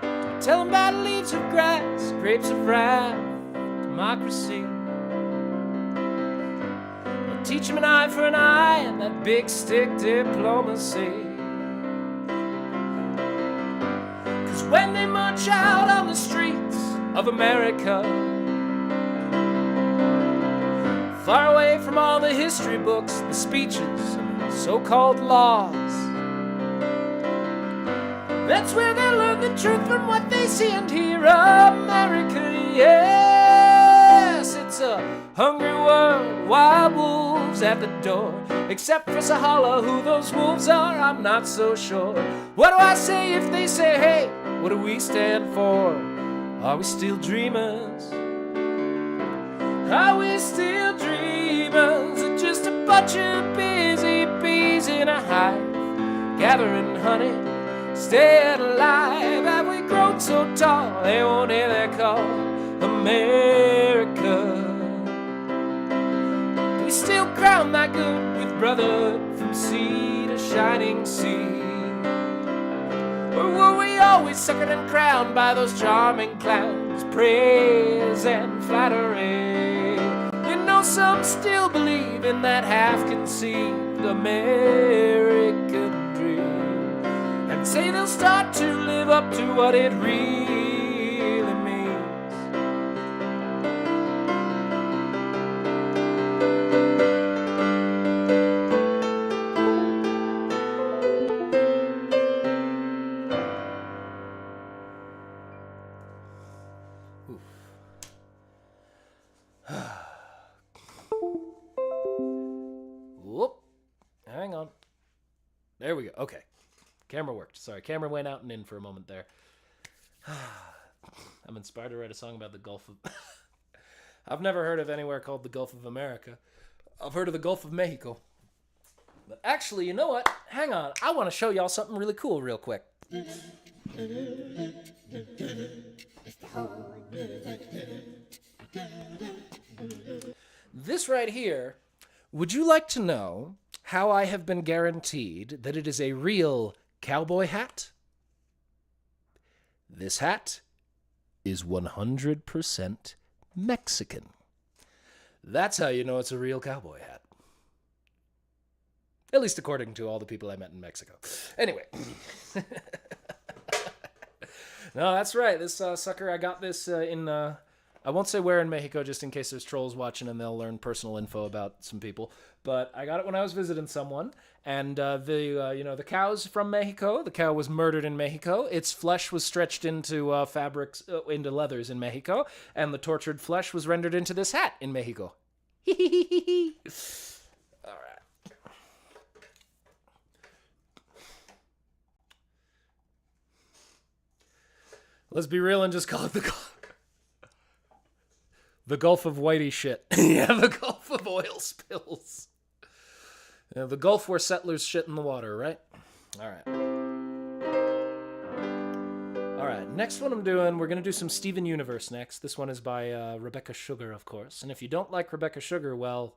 Do we tell them about leaves of grass, grapes of wrath, democracy? Or teach them an eye for an eye and that big stick diplomacy? When they march out on the streets of America, far away from all the history books, the speeches, and so-called laws, that's where they learn the truth from what they see and hear. America, yes, it's a hungry world, wild wolves at the door. Except for Sahala, who those wolves are, I'm not so sure. What do I say if they say, hey, what do we stand for? Are we still dreamers? Are we still dreamers? Or just a bunch of busy bees in a hive, gathering honey, staying alive? Have we grown so tall they won't hear their call? America. Do we still crown that good with brotherhood from sea to shining sea? Or were we always suckered and crowned by those charming clowns, praise and flattery? You know, some still believe in that half-conceived American dream and say they'll start to live up to what it really means. Whoop. Hang on. There we go. Okay. Camera worked. Sorry, camera went out and in for a moment there. I'm inspired to write a song about the Gulf of... I've never heard of anywhere called the Gulf of America. I've heard of the Gulf of Mexico. But actually, you know what? Hang on. I want to show y'all something really cool real quick. This right here, would you like to know how I have been guaranteed that it is a real cowboy hat? This hat is 100% Mexican. That's how you know it's a real cowboy hat. At least according to all the people I met in Mexico. Anyway. No, that's right. This sucker, I got this in I won't say where in Mexico just in case there's trolls watching and they'll learn personal info about some people. But I got it when I was visiting someone, and the cow's from Mexico. The cow was murdered in Mexico. Its flesh was stretched into fabrics, into leathers in Mexico, and the tortured flesh was rendered into this hat in Mexico. All right. Let's be real and just call it the Gulf of Whitey shit. Yeah, the Gulf of oil spills. Yeah, the Gulf where settlers shit in the water, right? All right. All right, next one I'm doing, we're going to do some Steven Universe next. This one is by Rebecca Sugar, of course. And if you don't like Rebecca Sugar, well,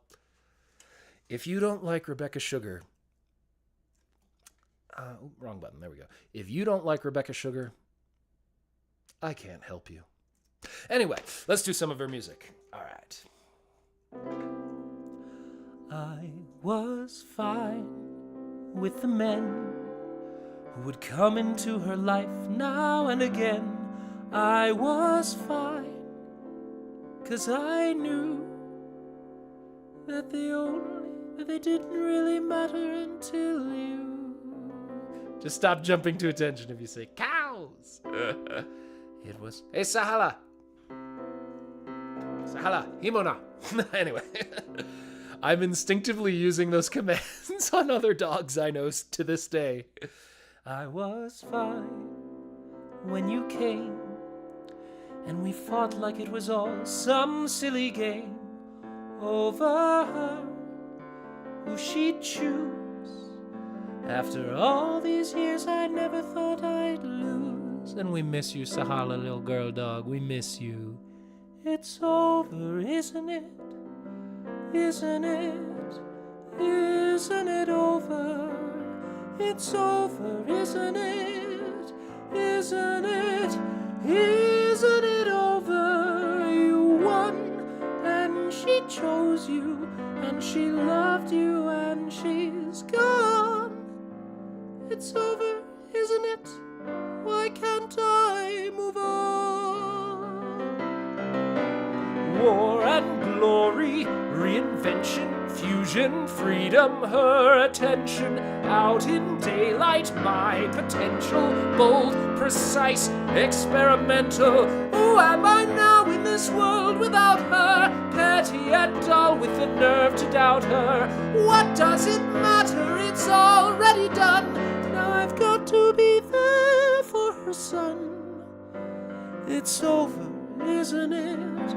if you don't like Rebecca Sugar... wrong button, there we go. If you don't like Rebecca Sugar, I can't help you. Anyway, let's do some of her music. All right. I was fine with the men who would come into her life now and again. I was fine, 'cause I knew that they didn't really matter until you. Just stop jumping to attention if you say cows. It was, hey, Sahala. Sahala, Himona. Anyway, I'm instinctively using those commands on other dogs I know to this day. I was fine when you came, and we fought like it was all some silly game over her, who she'd choose. After all these years, I never thought I'd lose. And we miss you, Sahala, little girl dog. We miss you. It's over, isn't it? Isn't it? Isn't it over? It's over, isn't it? Isn't it? Isn't it over? You won, and she chose you, and she loved you, and she's gone. It's over, isn't it? Why can't I move on? War and glory, reinvention, fusion, freedom, her attention. Out in daylight, my potential, bold, precise, experimental. Who am I now in this world without her? Petty yet dull, with the nerve to doubt her. What does it matter? It's already done. Now I've got to be there for her son. It's over, isn't it?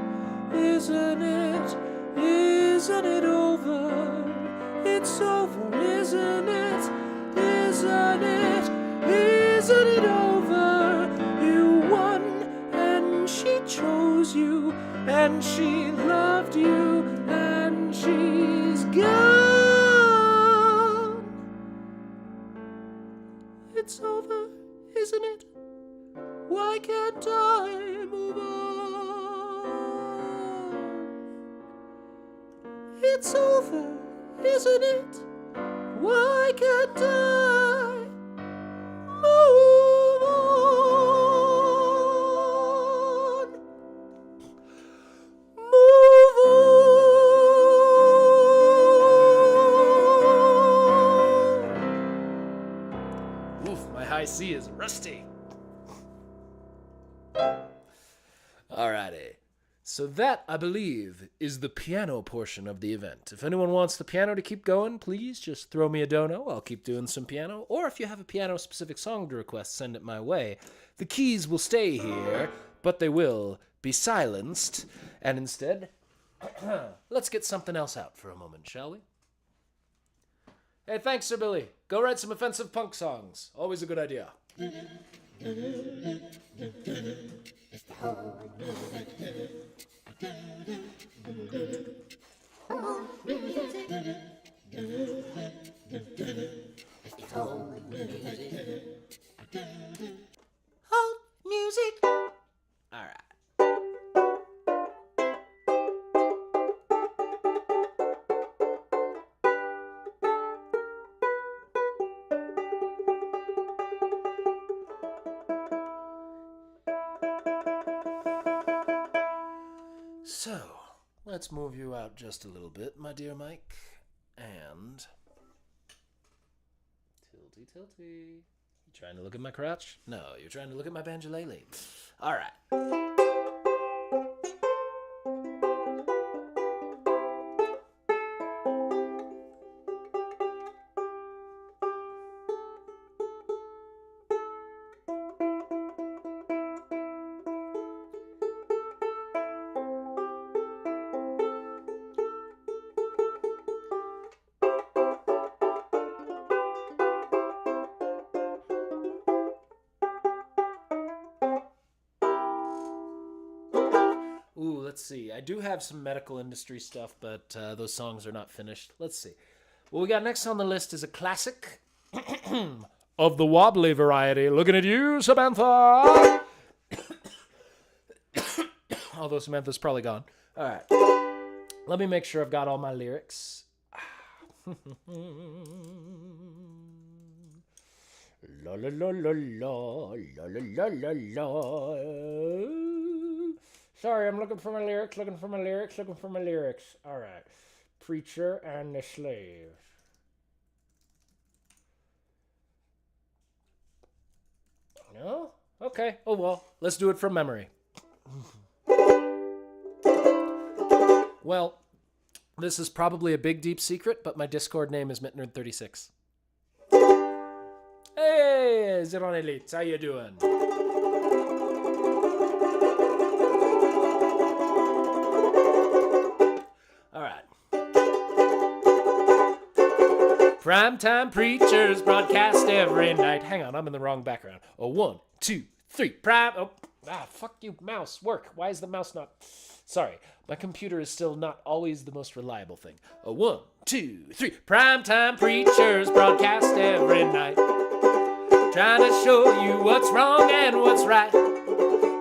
Isn't it? Isn't it over? It's over, isn't it? Isn't it? Isn't it over? You won, and she chose you, and she loved you, and she's gone. It's over, isn't it? Why can't I move on? It's over, isn't it? Why can't I move on? Move on. Oof, my high C is rusty. Alrighty. So that, I believe, is the piano portion of the event. If anyone wants the piano to keep going, please just throw me a dono. I'll keep doing some piano. Or if you have a piano-specific song to request, send it my way. The keys will stay here, but they will be silenced. And instead, let's get something else out for a moment, shall we? Hey, thanks, Sir Billy. Go write some offensive punk songs. Always a good idea. Hold music. All right. Let's move you out just a little bit, my dear Mike. And... tilty. You trying to look at my crotch? No, you're trying to look at my banjolele. All right. Ooh, let's see. I do have some medical industry stuff, but those songs are not finished. Let's see. What we got next on the list is a classic of the wobbly variety. Looking at you, Samantha. Although Samantha's probably gone. All right. Let me make sure I've got all my lyrics. La la la la la la la la la. Sorry, I'm looking for my lyrics. All right. Preacher and the Slave. No? Okay. Oh well. Let's do it from memory. Well, this is probably a big deep secret, but my Discord name is Mitnerd36. Hey, Zeron Elite, how you doing? All right. Primetime preachers broadcast every night. Hang on, I'm in the wrong background. Oh, 1, 2, 3. Fuck you, mouse. Work. Why is the mouse not... Sorry, my computer is still not always the most reliable thing. 1, 2, 3. Primetime preachers broadcast every night. Trying to show you what's wrong and what's right.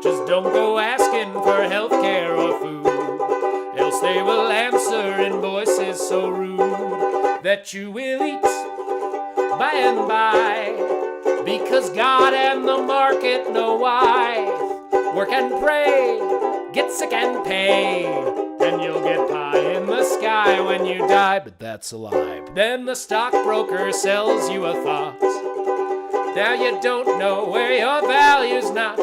Just don't go asking for health care or food, else they will answer in voices so rude that you will eat by and by, because God and the market know why. Work and pray, get sick and pay, and you'll get pie in the sky when you die. But that's a lie. Then the stockbroker sells you a thought. Now you don't know where your value's not.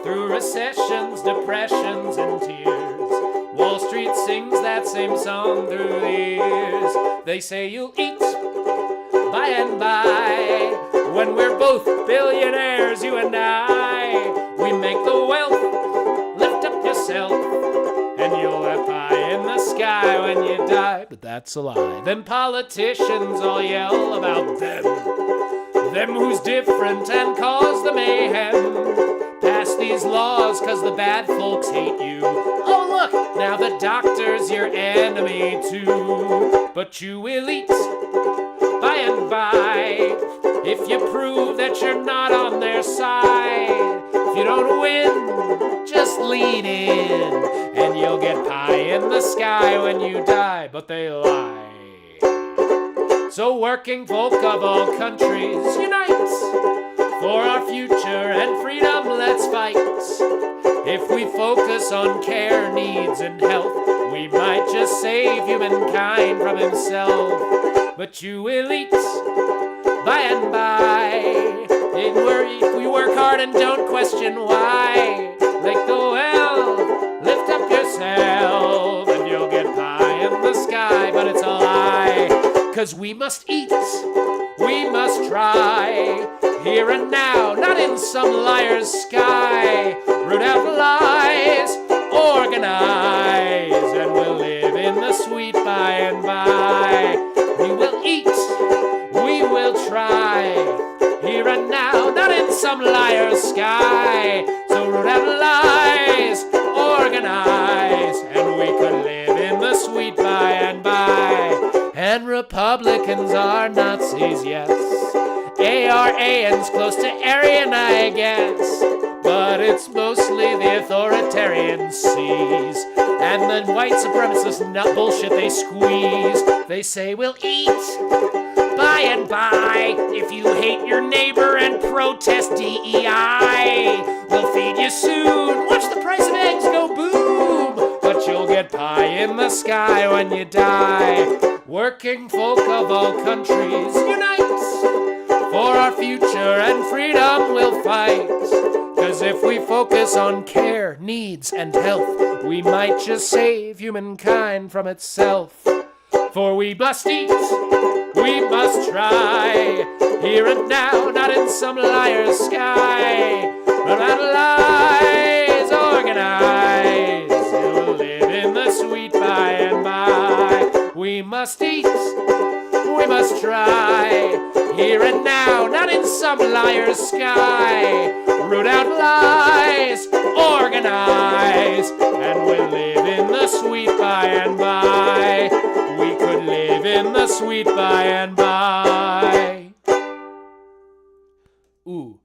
Through recessions, depressions, and tears, Wall Street sings that same song through the years. They say you'll eat by and by, when we're both billionaires, you and I. We make the wealth, lift up yourself, and you'll have pie in the sky when you die. But that's a lie. Then politicians all yell about them who's different and cause the mayhem. Pass these laws cause the bad folks hate you. Oh look, now the doctor's your enemy too. But you will eat by and by if you prove that you're not on their side. If you don't win, just lean in, and you'll get pie in the sky when you die. But they lie. So working folk of all countries, unite! For our future and freedom, let's fight. If we focus on care, needs, and health, we might just save humankind from himself. But you will eat by and by if we work hard and don't question why. Like the well, lift up yourself, and you'll get pie in the sky. But it's a lie. 'Cause we must eat, we must try, here and now, not in some liar's sky. Root out lies, organize, and we'll live in the sweet by and by. We will eat, we will try, here and now, not in some liar's sky. So root out lies, organize, and we could live in the sweet by and by. And Republicans are Nazis, yes. ARAN's close to Aryan, I guess. But it's mostly the authoritarian sees and the white supremacist nut bullshit they squeeze. They say we'll eat by and by if you hate your neighbor and protest DEI. We'll feed you soon, watch the price of eggs go boom, but you'll get pie sky when you die. Working folk of all countries, unite! For our future and freedom we'll fight. 'Cause if we focus on care, needs, and health, we might just save humankind from itself. For we must eat, we must try, here and now, not in some liar's sky, but our lives organized, we'll live in the sweet by and by. We must eat, we must try, here and now, not in some liar's sky. Root out lies, organize, and we'll live in the sweet by and by. We could live in the sweet by and by. Ooh,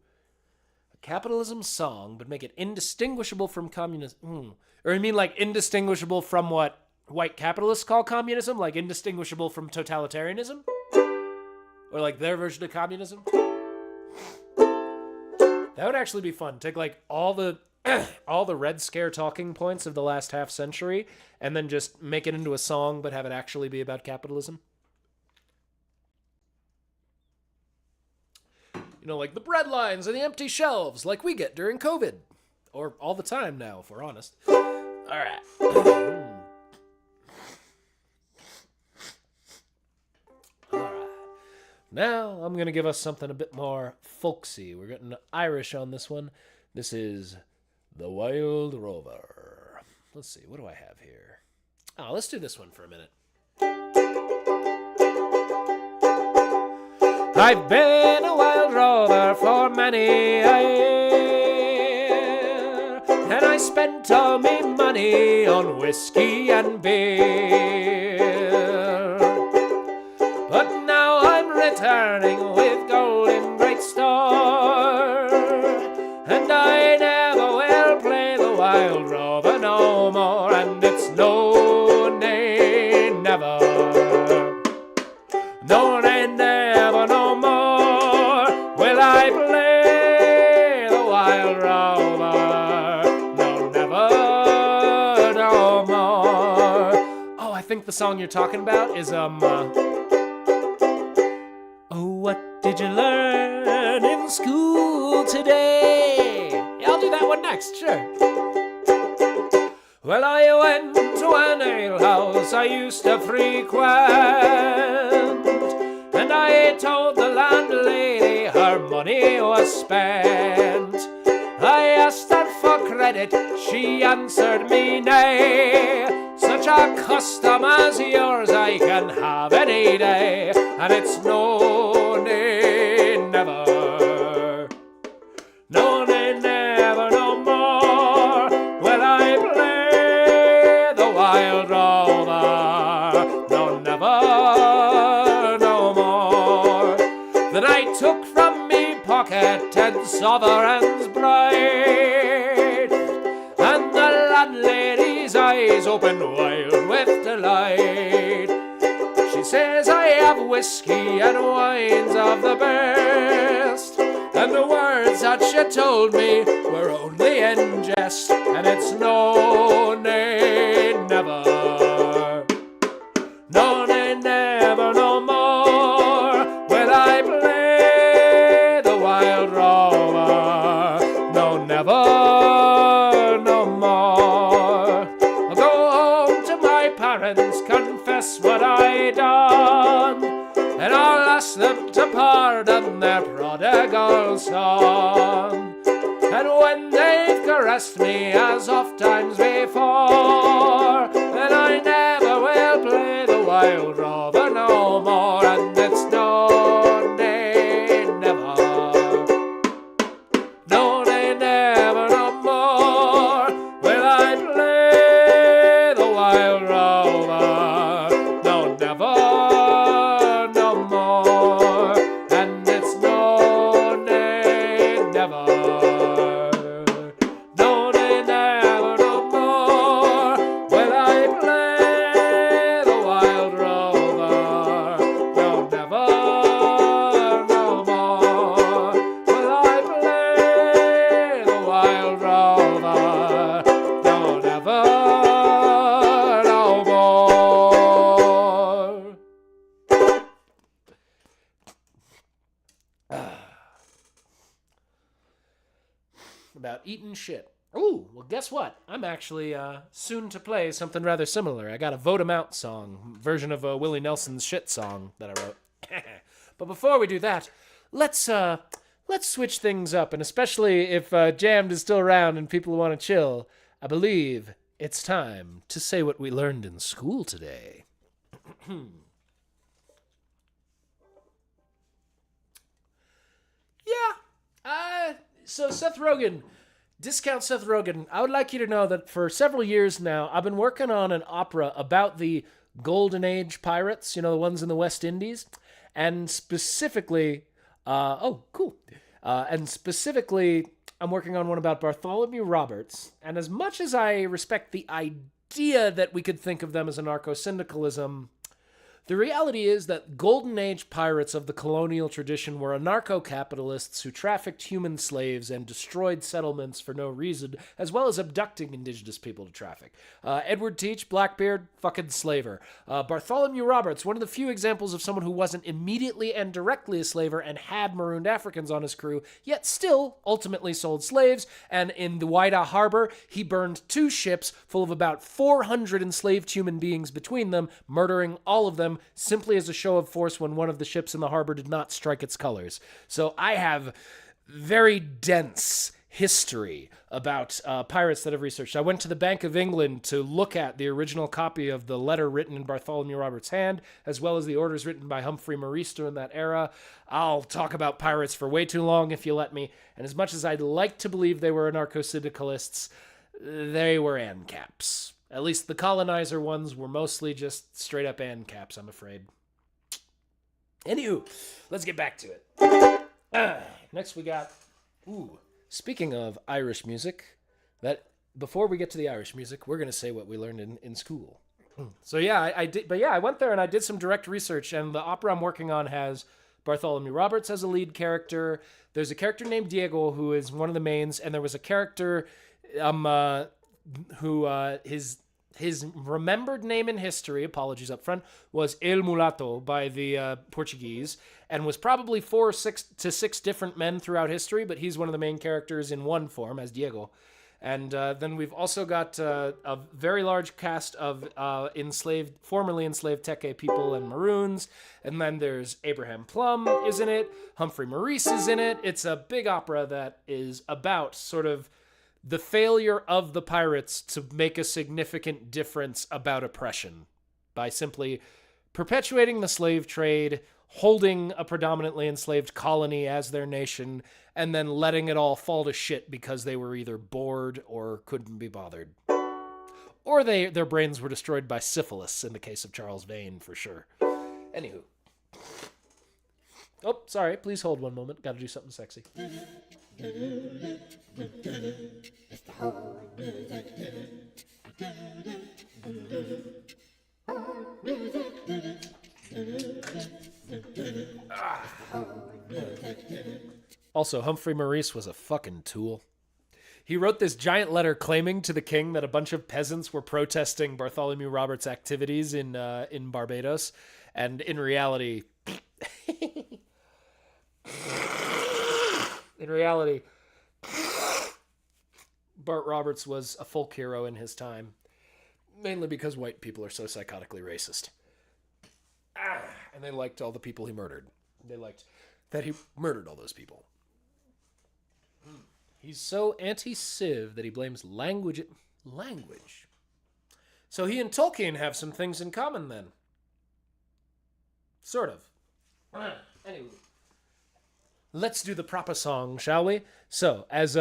a capitalism song, but make it indistinguishable from communism. Or you mean like indistinguishable from what white capitalists call communism? Like indistinguishable from totalitarianism? Or like their version of communism? That would actually be fun. Take like all the Red Scare talking points of the last half century and then just make it into a song but have it actually be about capitalism. You know, like the bread lines and the empty shelves like we get during COVID. Or all the time now, if we're honest. All right. Now, I'm going to give us something a bit more folksy. We're getting Irish on this one. This is The Wild Rover. Let's see, what do I have here? Oh, let's do this one for a minute. I've been a wild rover for many a year, and I spent all my money on whiskey and beer. But now I'm returning with gold in great store, and I never will play the wild rover no more, and it's no, nay, never. No, nay, never no more will I play the wild rover. No, never, no more. Oh, I think the song you're talking about is, what did you learn in school today? Yeah, I'll do that one next, sure. Well, I went to an alehouse I used to frequent, and I told the landlady her money was spent. I asked her for credit, she answered me nay. Such a custom as yours I can have any day, and it's no, nay, never. No, nay, never no more will I play the wild rover. No, never, no more. Then I took from me pocket 10 sovereigns bright, and the landlady's eyes opened wide with delight. She says I have whiskey and wines of the best, and the words that she told me were only in jest, and it's no, nay, never. No, nay, never no more will I play the wild rover. No, never, no more. I'll go home to my parents, confess what I done, and I'll ask them to pardon their prodigal son. And when they've caressed me as oft times before, then I never will play the wild rover no more, and it's no, nay, never. No, nay, never no more will I play the wild rover. No, never, no more, and it's no, nay, never. No, nay, never no more will I play the wild rover. about eating shit. Ooh, well, guess what? I'm actually soon to play something rather similar. I got a Vote 'em Out song, version of a Willie Nelson's shit song that I wrote. But before we do that, let's switch things up, and especially if Jammed is still around and people want to chill, I believe it's time to say what we learned in school today. So Seth Rogen, discount Seth Rogen, I would like you to know that for several years now, I've been working on an opera about the Golden Age pirates, the ones in the West Indies, and specifically, and specifically, I'm working on one about Bartholomew Roberts, and as much as I respect the idea that we could think of them as anarcho-syndicalism, the reality is that Golden Age pirates of the colonial tradition were anarcho-capitalists who trafficked human slaves and destroyed settlements for no reason, as well as abducting indigenous people to traffic. Edward Teach, Blackbeard, fucking slaver. Bartholomew Roberts, one of the few examples of someone who wasn't immediately and directly a slaver and had marooned Africans on his crew, yet still ultimately sold slaves, and in the Whydah Harbor, he burned 2 ships full of about 400 enslaved human beings between them, murdering all of them simply as a show of force when one of the ships in the harbor did not strike its colors. So I have very dense history about pirates that I've researched. I went to the Bank of England to look at the original copy of the letter written in Bartholomew Roberts' hand, as well as the orders written by Humphrey Maurice during that era. I'll talk about pirates for way too long if you let me, and as much as I'd like to believe they were anarcho-syndicalists, they were ANCAPs. At least the colonizer ones were mostly just straight-up ANCAPs, I'm afraid. Anywho, let's get back to it. Next we got... Speaking of Irish music, before we get to the Irish music, we're going to say what we learned in school. So yeah, I did. But yeah, I went there and I did some direct research, and the opera I'm working on has Bartholomew Roberts as a lead character. There's a character named Diego who is one of the mains, and there was a character who his remembered name in history, apologies up front, was El Mulato by the Portuguese, and was probably 4 to 6 different men throughout history, but he's one of the main characters in one form as Diego. And then we've also got a very large cast of formerly enslaved Teke people and Maroons. And then there's Abraham Plum is in it. Humphrey Maurice is in it. It's a big opera that is about sort of the failure of the pirates to make a significant difference about oppression by simply perpetuating the slave trade, holding a predominantly enslaved colony as their nation, and then letting it all fall to shit because they were either bored or couldn't be bothered. Or their brains were destroyed by syphilis, in the case of Charles Vane, for sure. Anywho. Oh, sorry. Please hold one moment. Gotta do something sexy. Also, Humphrey Maurice was a fucking tool. He wrote this giant letter claiming to the king that a bunch of peasants were protesting Bartholomew Roberts' activities in Barbados, and in reality, Bart Roberts was a folk hero in his time, mainly because white people are so psychotically racist. And they liked all the people he murdered. They liked that he murdered all those people. He's so anti-civ that he blames language. So he and Tolkien have some things in common then. Sort of. Anyway. Let's do the proper song, shall we? So, as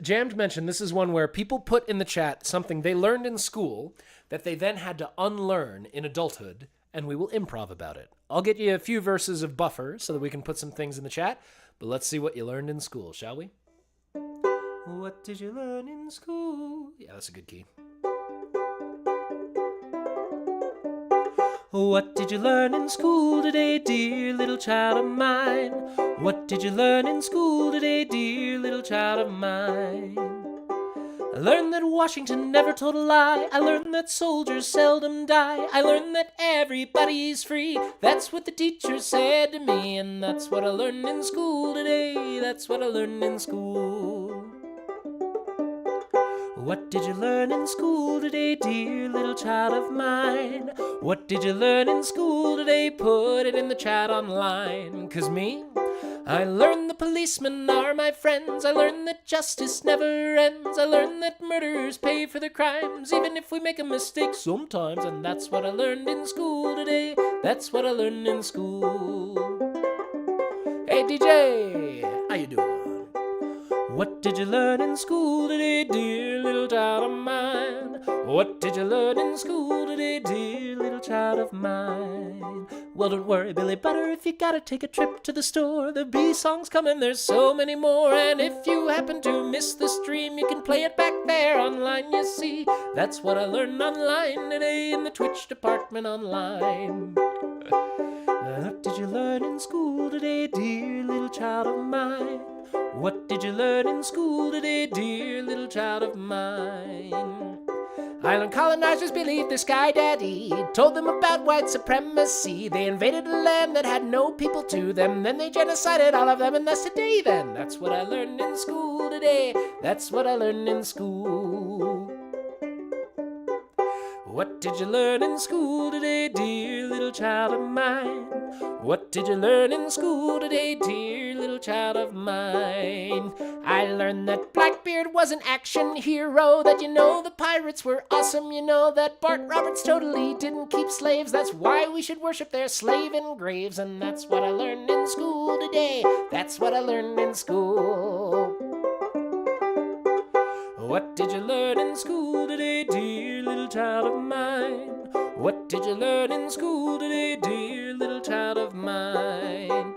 Jammed mentioned, this is one where people put in the chat something they learned in school that they then had to unlearn in adulthood, and we will improv about it. I'll get you a few verses of buffer so that we can put some things in the chat, but let's see what you learned in school, shall we? What did you learn in school? Yeah, that's a good key. What did you learn in school today, dear little child of mine? What did you learn in school today, dear little child of mine? I learned that Washington never told a lie. I learned that soldiers seldom die. I learned that everybody's free. That's what the teacher said to me, and that's what I learned in school today. That's what I learned in school. What did you learn in school today, dear little child of mine? What did you learn in school today? Put it in the chat online. 'Cause me, I learned the policemen are my friends. I learned that justice never ends. I learned that murderers pay for their crimes, even if we make a mistake sometimes. And that's what I learned in school today. That's what I learned in school. Hey DJ, how you doing? What did you learn in school today, dear little child of mine? What did you learn in school today, dear little child of mine? Well, don't worry, Billy Butter, if you gotta take a trip to the store. There'll be songs coming, there's so many more. And if you happen to miss the stream, you can play it back there online, you see. That's what I learned online today in the Twitch department online. What did you learn in school today, dear little child of mine? What did you learn in school today, dear little child of mine? Island colonizers believed their sky daddy told them about white supremacy. They invaded a land that had no people to them. Then they genocided all of them, and that's today then. That's what I learned in school today. That's what I learned in school. What did you learn in school today, dear little child of mine? What did you learn in school today, dear little child of mine? I learned that Blackbeard was an action hero, that you know the pirates were awesome, you know that Bart Roberts totally didn't keep slaves. That's why we should worship their slave engraves, and that's what I learned in school today. That's what I learned in school. What did you learn in school today, dear little child of mine? What did you learn in school today, dear little child of mine?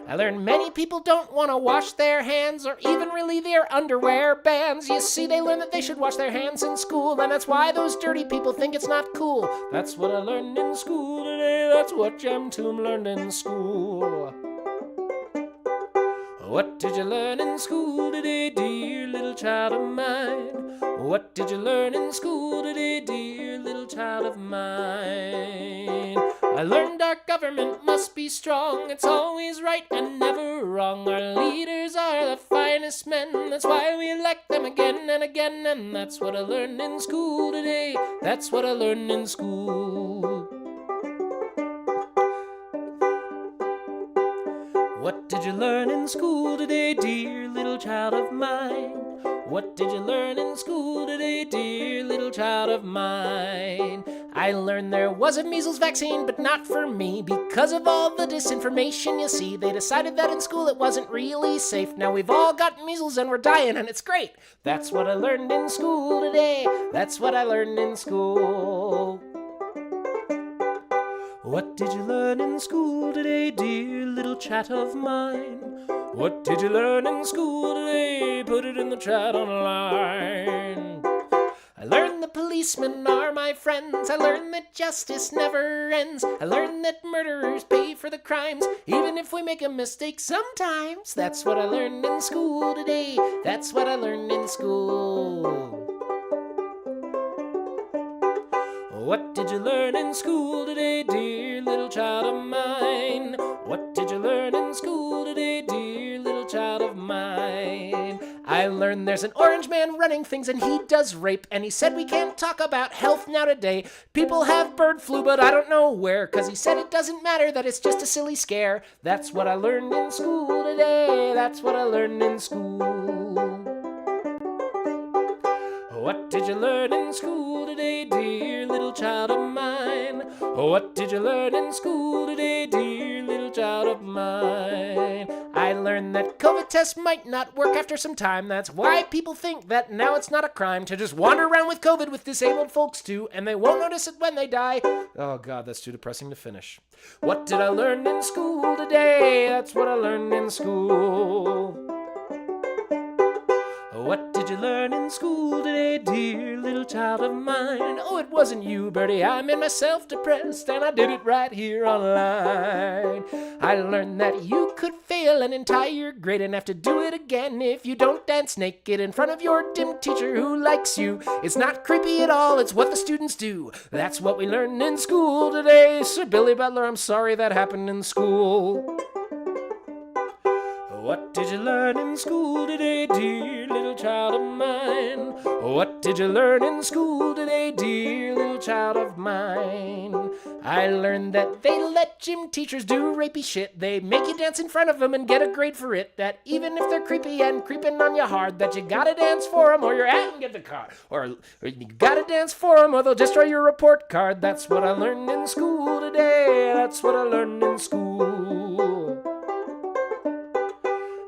I learned many people don't want to wash their hands or even really their underwear bands. You see, they learn that they should wash their hands in school, and that's why those dirty people think it's not cool. That's what I learned in school today. That's what Jam Toom learned in school. What did you learn in school today, dear little child of mine? What did you learn in school today, dear little child of mine? I learned our government must be strong. It's always right and never wrong. Our leaders are the finest men. That's why we elect them again and again. And that's what I learned in school today. That's what I learned in school. What did you learn in school today, dear little child of mine? What did you learn in school today, dear little child of mine? I learned there was a measles vaccine, but not for me. Because of all the disinformation, you see, they decided that in school it wasn't really safe. Now we've all got measles and we're dying, and it's great. That's what I learned in school today. That's what I learned in school. What did you learn in school today, dear little chat of mine? What did you learn in school today? Put it in the chat online. I learned the policemen are my friends. I learned that justice never ends. I learned that murderers pay for the crimes, even if we make a mistake sometimes. That's what I learned in school today. That's what I learned in school. What did you learn in school today, dear little child of mine? What did you learn in school today, dear little child of mine? I learned there's an orange man running things and he does rape, and he said we can't talk about health now today. People have bird flu, but I don't know where, 'cause he said it doesn't matter, that it's just a silly scare. That's what I learned in school today. That's what I learned in school. What did you learn in school today, dear little child of mine? What did you learn in school today, dear little child of mine? I learned that COVID tests might not work after some time. That's why people think that now it's not a crime to just wander around with COVID with disabled folks too, and they won't notice it when they die. Oh God, that's too depressing to finish. What did I learn in school today? That's what I learned in school. What did you learn in school today, dear little child of mine? Oh, it wasn't you, Bertie. I made myself depressed, and I did it right here online. I learned that you could fail an entire grade and have to do it again if you don't dance naked in front of your dim teacher who likes you. It's not creepy at all, it's what the students do. That's what we learned in school today. Sir Billy Butler, I'm sorry that happened in school. What did you learn in school today, dear little child of mine? What did you learn in school today, dear little child of mine? I learned that they let gym teachers do rapey shit. They make you dance in front of them and get a grade for it. That even if they're creepy and creeping on you hard, that you gotta dance for them or you're out and get the car. Or you gotta dance for them or they'll destroy your report card. That's what I learned in school today. That's what I learned in school.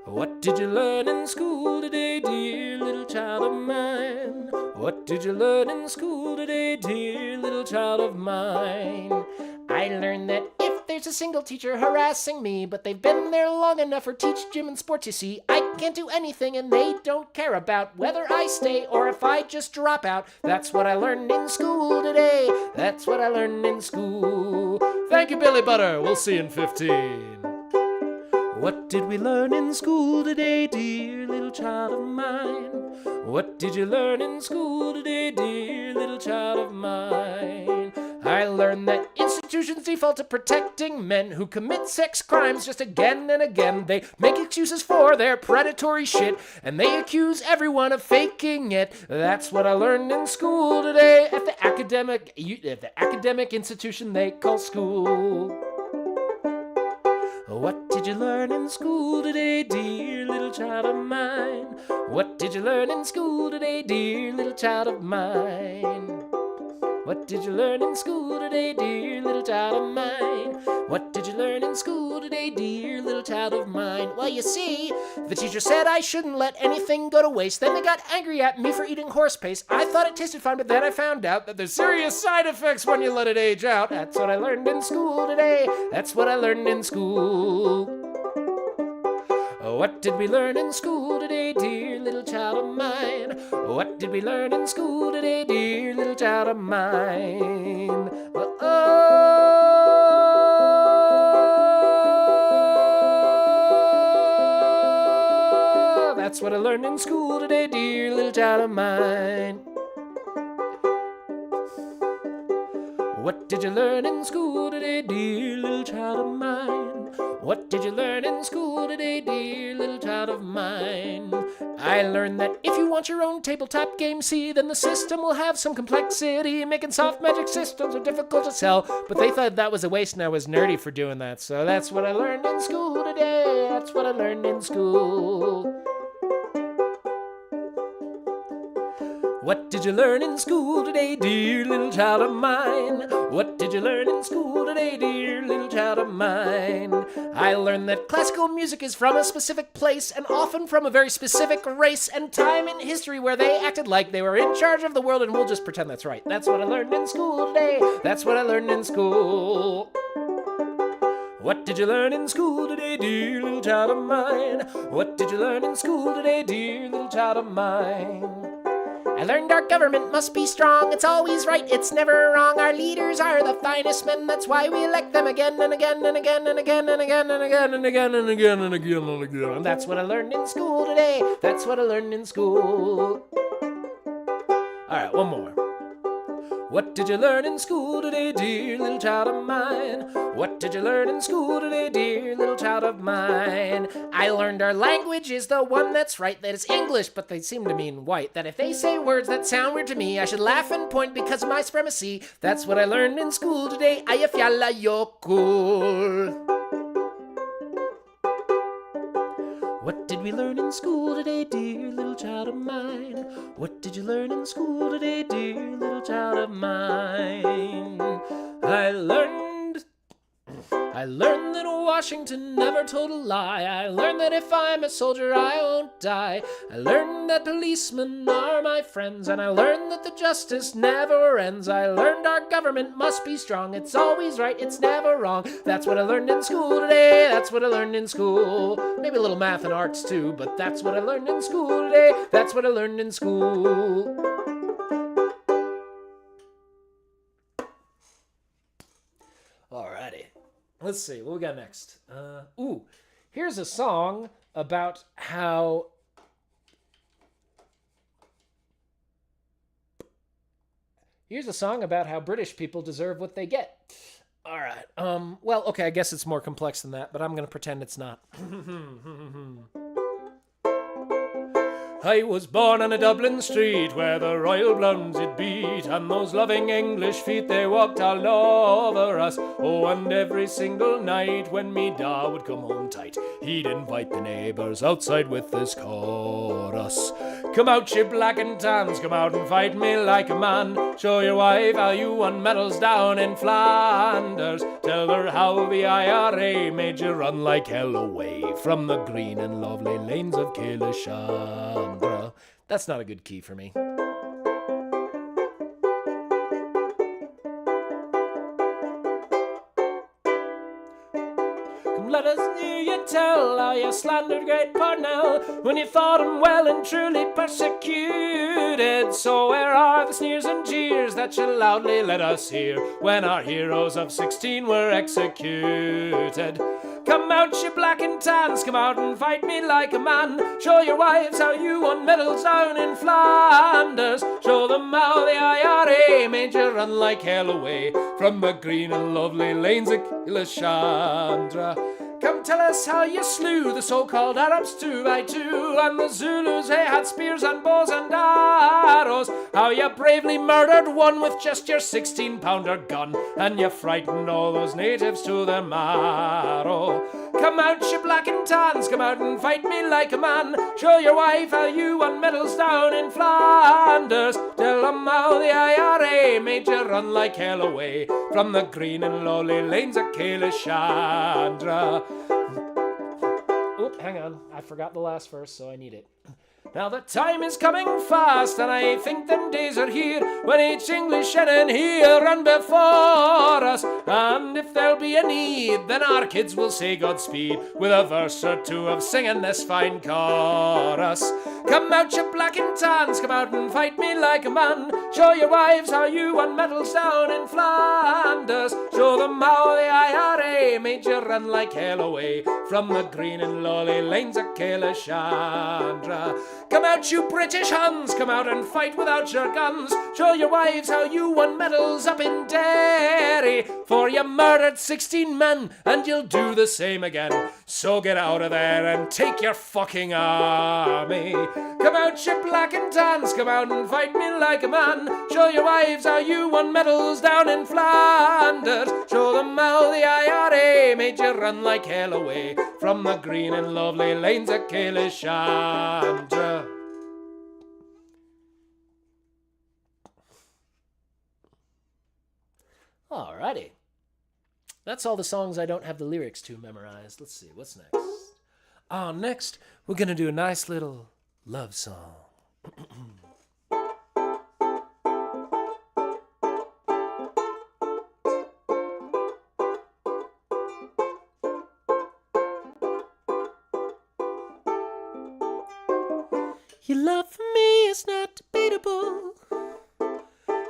What did you learn in school today, dear little child of mine? What did you learn in school today, dear little child of mine? I learned that if there's a single teacher harassing me, but they've been there long enough or teach gym and sports, you see, I can't do anything and they don't care about whether I stay or if I just drop out. That's what I learned in school today. That's what I learned in school. Thank you, Billy Butter. We'll see you in 15. What did we learn in school today, dear little child of mine? What did you learn in school today, dear little child of mine? I learned that institutions default to protecting men who commit sex crimes just again and again. They make excuses for their predatory shit, and they accuse everyone of faking it. That's what I learned in school today at the academic institution they call school. What did you learn in school today, dear little child of mine? What did you learn in school today, dear little child of mine? What did you learn in school today, dear little child of mine? What did you learn in school today, dear little child of mine? Well, you see, the teacher said I shouldn't let anything go to waste. Then they got angry at me for eating horse paste. I thought it tasted fine, but then I found out that there's serious side effects when you let it age out. That's what I learned in school today. That's what I learned in school. What did we learn in school today, dear little child of mine? What did we learn in school today, dear little child of mine? That's what I learned in school today, dear little child of mine. What did you learn in school today, dear little child of mine? What did you learn in school today, dear little child of mine? I learned that if you want your own tabletop game, see, then the system will have some complexity. Making soft magic systems are difficult to sell, but they thought that was a waste and I was nerdy for doing that. So that's what I learned in school today. That's what I learned in school. What did you learn in school today, dear little child of mine? What did you learn in school today, dear little child of mine? I learned that classical music is from a specific place and often from a very specific race and time in history where they acted like they were in charge of the world, and we'll just pretend that's right. That's what I learned in school today. That's what I learned in school. What did you learn in school today, dear little child of mine? What did you learn in school today, dear little child of mine? I learned our government must be strong. It's always right, it's never wrong. Our leaders are the finest men. That's why we elect them again and again and again and again and again and again and again and again and again and again. And that's what I learned in school today. That's what I learned in school. All right, one more. What did you learn in school today, dear little child of mine? What did you learn in school today, dear little child of mine? I learned our language is the one that's right, that it's English, but they seem to mean white. That if they say words that sound weird to me, I should laugh and point because of my supremacy. That's what I learned in school today. Ayafyala yokul. What did we learn in school today, dear little child of mine? What did you learn in school today, dear little child of mine? I learned that Washington never told a lie. I learned that if I'm a soldier, I won't die. I learned that policemen are my friends, and I learned that the justice never ends. I learned our government must be strong. It's always right, it's never wrong. That's what I learned in school today. That's what I learned in school. Maybe a little math and arts too, but that's what I learned in school today. That's what I learned in school. Alrighty. Let's see, what we got next? Here's a song about how... Here's a song about how British people deserve what they get. All right. Well, okay, I guess it's more complex than that, but I'm going to pretend it's not. I was born on a Dublin street where the royal blondes did beat, and those loving English feet they walked all over us. Oh, and every single night when me da would come home tight, he'd invite the neighbours outside with his chorus. Come out, you black and tans, come out and fight me like a man. Show your wife how you won medals down in Flanders. Tell her how the IRA made you run like hell away from the green and lovely lanes of Killishandra. That's not a good key for me. Let us hear you tell how you slandered great Parnell when you thought him well and truly persecuted. So where are the sneers and jeers that you loudly let us hear when our heroes of 16 were executed? Come out, you black and tans, come out and fight me like a man. Show your wives how you won medals down in Flanders. Show them how the IRA made you run like hell away from the green and lovely lanes of Killishandra. Come tell us how you slew the so-called Arabs 2 by 2, and the Zulus, they had spears and bows and arrows. How you bravely murdered one with just your 16-pounder gun, and you frightened all those natives to their marrow. Come out, you black and tans, come out and fight me like a man. Show your wife how you won medals down in Flanders. Tell them how the IRA made you run like hell away from the green and lowly lanes of Killishandra. Oh, hang on. I forgot the last verse, so I need it. Now the time is coming fast, and I think them days are here when each English enemy here run before us. And if there'll be a need, then our kids will say Godspeed with a verse or two of singing this fine chorus. Come out, you black and tans, come out and fight me like a man. Show your wives how you won medals down in Flanders. Show them how the IRA made you run like hell away from the green and lowly lanes of Killishandra. Come out, you British Huns, come out and fight without your guns. Show your wives how you won medals up in Derry, for you murdered 16 men and you'll do the same again. So get out of there and take your fucking army. Come out, you black and tans, come out and fight me like a man. Show your wives how you won medals down in Flanders. Show them how the IRA made you run like hell away from the green and lovely lanes of Killishandra. Alrighty. That's all the songs I don't have the lyrics to memorized. Let's see, what's next? Next, we're gonna do a nice little love song. Your love for me is not debatable.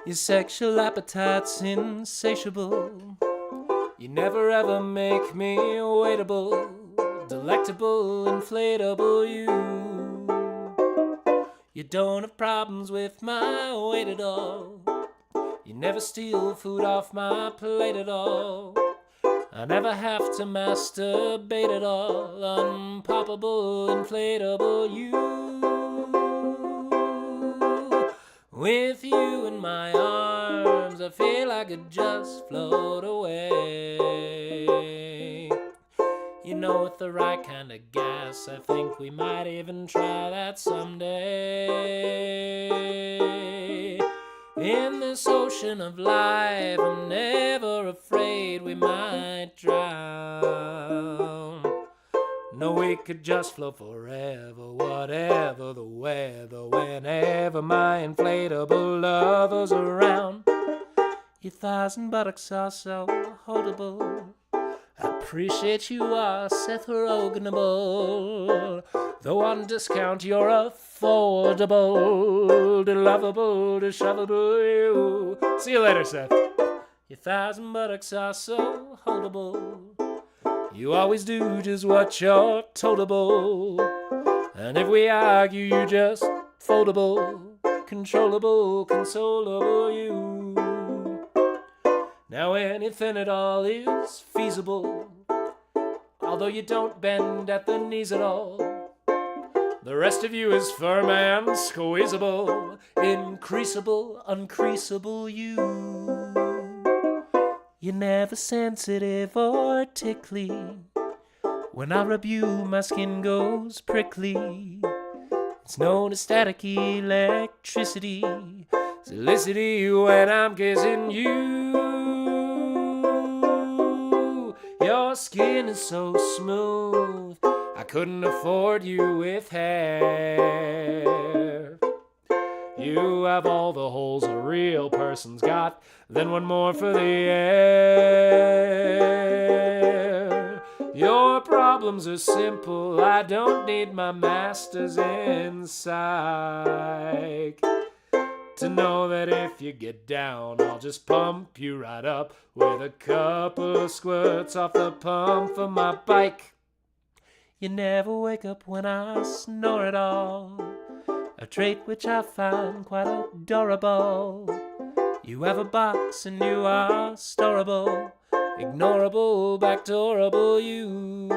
Your sexual appetite's insatiable. You never ever make me waitable, delectable, inflatable you. You don't have problems with my weight at all. You never steal food off my plate at all. I never have to masturbate at all. Unpoppable, inflatable you. With you in my arms, I feel I could just float away. You know, with the right kind of gas, I think we might even try that someday. In this ocean of life, I'm never afraid we might drown. No, we could just float forever, whatever the weather, whenever my inflatable lover's around. Your thighs and buttocks are so holdable. I appreciate you are Seth Rogenable. Though on discount you're affordable, lovable, dishevelable you. See you later, Seth. Your thighs and buttocks are so holdable. You always do just what you're toldable. And if we argue, you just foldable, controllable, consolable you. Now anything at all is feasible, although you don't bend at the knees at all. The rest of you is firm and squeezable, increasable, uncreasable you. You're never sensitive or tickly. When I rub you, my skin goes prickly. It's known as static electricity, solicity when I'm kissing you. Your skin is so smooth, I couldn't afford you with hair. You have all the holes a real person's got, then one more for the air. Your problems are simple, I don't need my master's in psych to know that if you get down, I'll just pump you right up with a couple of squirts off the pump of my bike. You never wake up when I snore at all, a trait which I found quite adorable. You have a box and you are storable, ignorable, backdoorable you.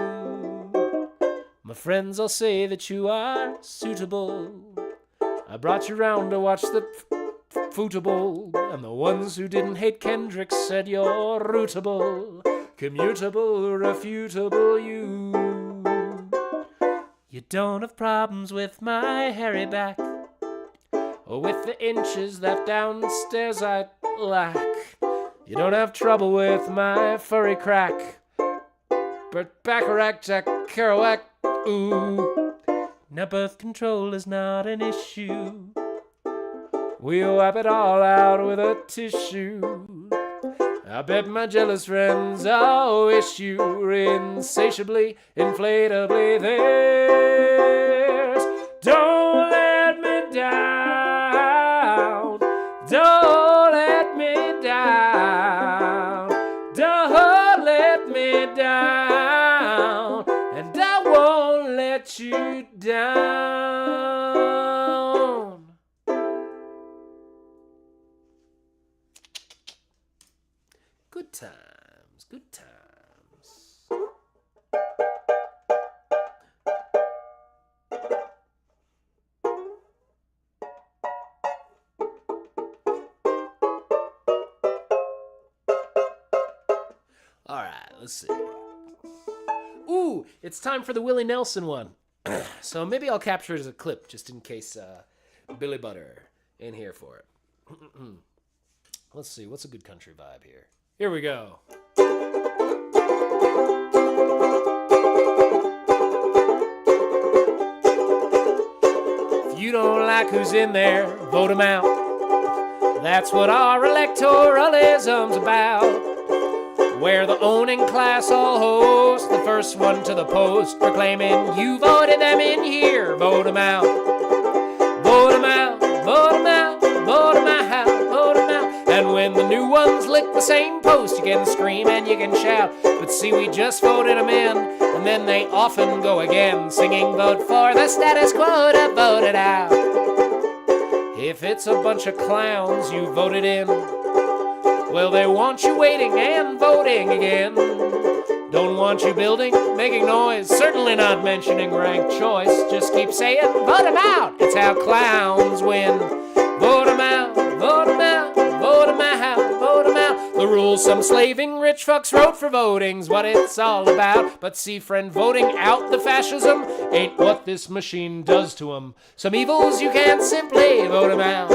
My friends all say that you are suitable. I brought you round to watch the football, and the ones who didn't hate Kendrick said you're rootable, commutable, refutable you. You don't have problems with my hairy back, or with the inches that downstairs I lack. You don't have trouble with my furry crack, but Bacharach, Jack Kerouac, ooh. Now birth control is not an issue. We'll wipe it all out with a tissue. I bet my jealous friends all wish you were insatiably, inflatably theirs. Don't let me down. Don't let me down. Don't let me down. And I won't let you down. Good times, good times. All right, let's see. Ooh, it's time for the Willie Nelson one. So maybe I'll capture it as a clip just in case Billy Butter ain't here for it. Let's see, what's a good country vibe here? Here we go. If you don't like who's in there, vote him out. That's what our electoralism's about. Where the owning class all host the first one to the post, proclaiming you voted them in here, vote them out. Vote them out, vote them out, vote them out, vote them out. And when the new ones lick the same post, you can scream and you can shout. But see, we just voted them in, and then they often go again, singing vote for the status quo to vote it out. If it's a bunch of clowns you voted in, well, they want you waiting and voting again. Don't want you building, making noise, certainly not mentioning ranked choice. Just keep saying, vote 'em out, it's how clowns win. Vote 'em out, vote 'em out, vote 'em out, vote 'em out. The rules some slaving rich fucks wrote for voting's what it's all about. But see, friend, voting out the fascism ain't what this machine does to 'em. Some evils you can't simply vote 'em out.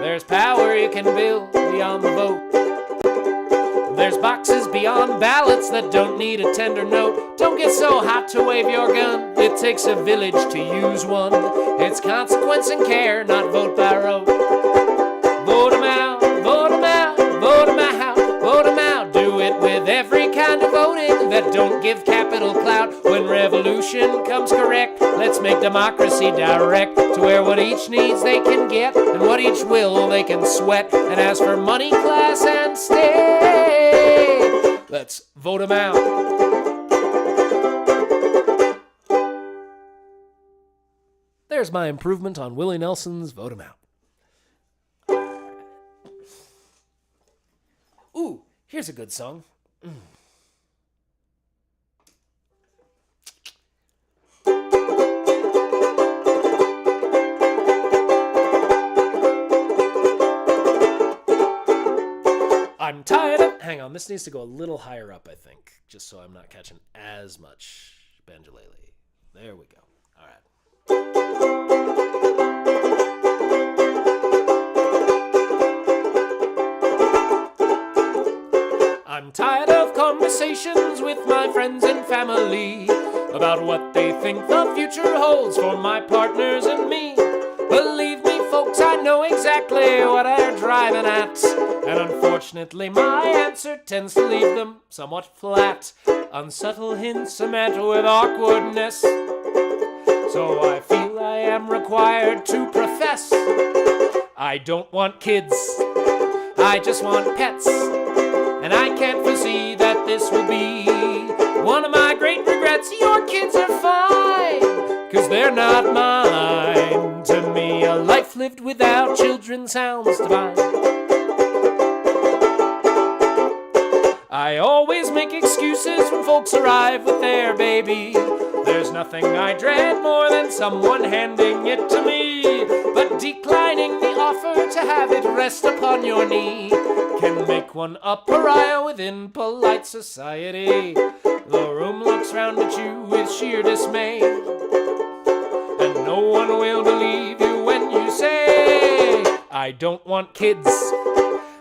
There's power you can build beyond the vote. There's boxes beyond ballots that don't need a tender note. Don't get so hot to wave your gun. It takes a village to use one. It's consequence and care, not vote by rote. Vote 'em out, vote 'em out, vote 'em out, vote 'em out. Do it with every kind of voting that don't give capital clout. When revolution comes correct, let's make democracy direct to where what each needs they can get and what each will they can sweat. And as for money, class, and state, let's vote 'em out. There's my improvement on Willie Nelson's Vote 'em Out. Here's a good song. I'm tired of... Hang on, this needs to go a little higher up, I think, just so I'm not catching as much banjolele. There we go. All right. I'm tired of conversations with my friends and family about what they think the future holds for my partners and me. Believe me, folks, I know exactly what they're driving at. And unfortunately, my answer tends to leave them somewhat flat. Unsubtle hints are met with awkwardness. So I feel I am required to profess I don't want kids, I just want pets. And I can't foresee that this will be one of my great regrets. Your kids are fine, 'cause they're not mine. To me, a life lived without children sounds divine. I always make excuses when folks arrive with their baby. There's nothing I dread more than someone handing it to me. But declining the offer to have it rest upon your knee can make one a pariah within polite society. The room looks round at you with sheer dismay, and no one will believe you when you say, I don't want kids,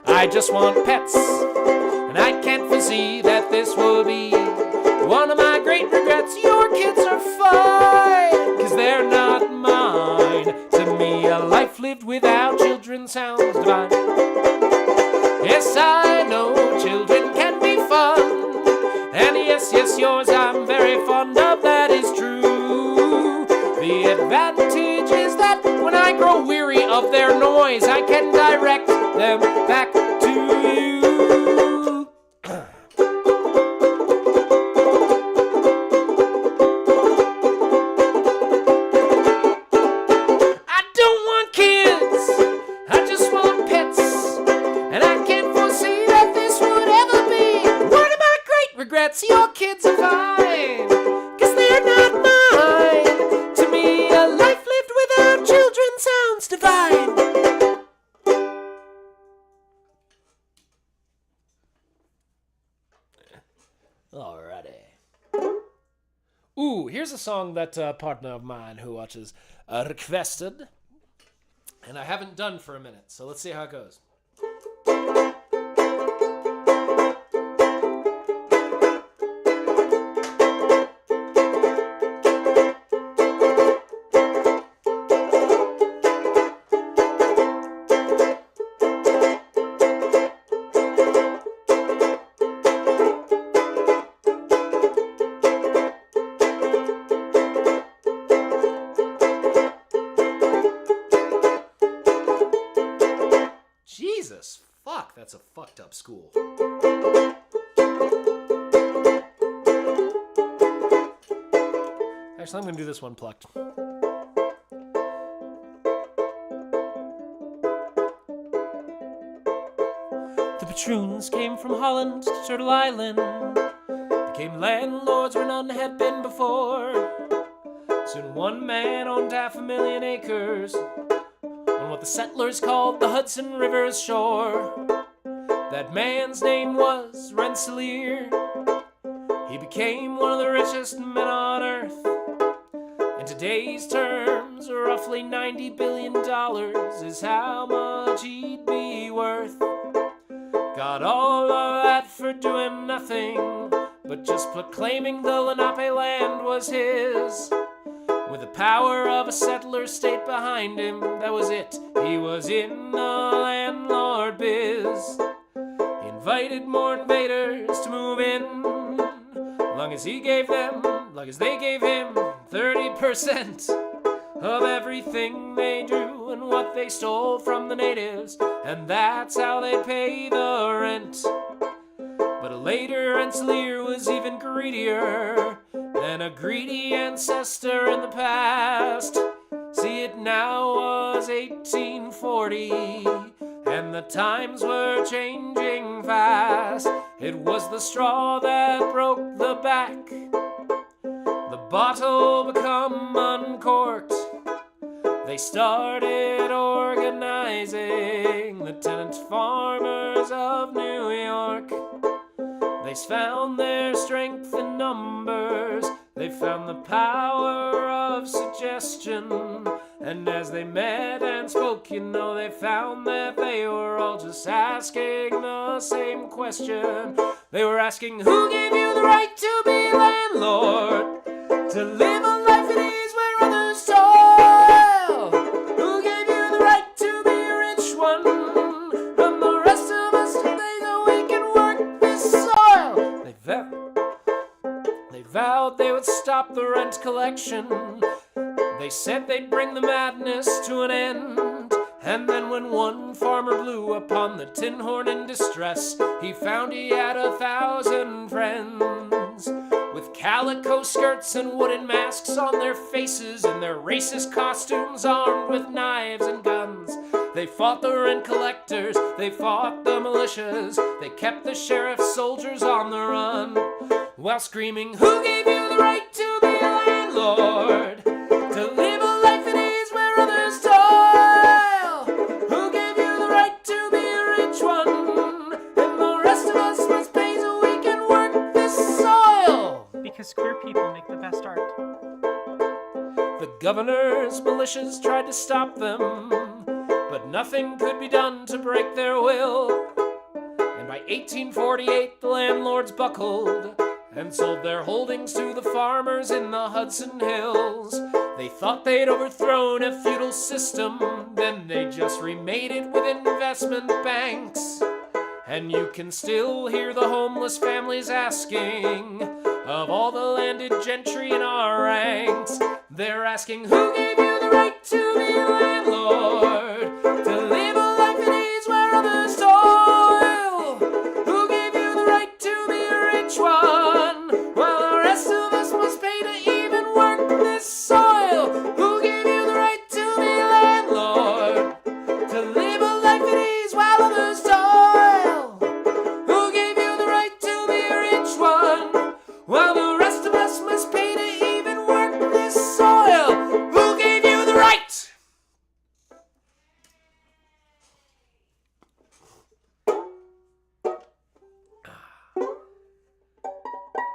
I just want pets. And I can't foresee that this will be one of my great regrets. Your kids are fine, 'cause they're not mine. To me, a life lived without children sounds divine. Yes, I know children can be fun, and yes, yours I'm very fond of, that is true. The advantage is that when I grow weary of their noise, I can direct them back to you. Your kids are fine, 'cause they're not mine. To me, a life lived without children sounds divine. Alrighty. Ooh, here's a song that a partner of mine who watches requested, and I haven't done for a minute, so let's see how it goes. Jesus, fuck, that's a fucked up school. Actually, I'm gonna do this one plucked. The patroons came from Holland to Turtle Island, became landlords where none had been before. Soon one man owned 500,000 acres on what the settlers called the Hudson River's shore. That man's name was Rensselaer. He became one of the richest men on earth. In today's terms, roughly $90 billion is how much he'd be worth. Got all of that for doing nothing but just proclaiming the Lenape land was his. With the power of a settler state behind him, that was it. He was in the landlord biz. He invited more invaders to move in, long as they gave him 30% of everything they drew and what they stole from the natives, and that's how they pay the rent. But later Rensselaer was even greedier than a greedy ancestor in the past. See, it now was 1840, and the times were changing fast. It was the straw that broke the back, the bottle become uncorked. They started organizing the tenant farmers of New York. They found their strength in numbers, they found the power of suggestion. And as they met and spoke, you know, they found that they were all just asking the same question. They were asking, who gave you the right to be landlord? To live a life at ease where others toil? Who gave you the right to be a rich one? When the rest of us think that we can work this soil. They vowed they would stop the rent collection. They said they'd bring the madness to an end. And then when one farmer blew upon the tin horn in distress, he found he had 1,000 friends, with calico skirts and wooden masks on their faces, and their racist costumes armed with knives and guns. They fought the rent collectors, they fought the militias, they kept the sheriff's soldiers on the run, while screaming, who gave you the right to be a landlord? To live a life at ease where others toil? Who gave you the right to be a rich one? And the rest of us must pay so we can work this soil. Because queer people make the best art. The governor's militias tried to stop them, but nothing could be done to break their will. And by 1848 the landlords buckled and sold their holdings to the farmers in the Hudson Hills. They thought they'd overthrown a feudal system, then they just remade it with investment banks. And you can still hear the homeless families asking of all the landed gentry in our ranks. They're asking, who gave you the right to be a landlord? To live a life at ease where others toil? Who gave you the right to be a rich one, while the rest of us must pay to even work this soil? Who gave you the right to be a landlord? To live a life at ease while others toil? Who gave you the right to be a rich one, while the rest of us must pay to even work this soil? Who gave you the right?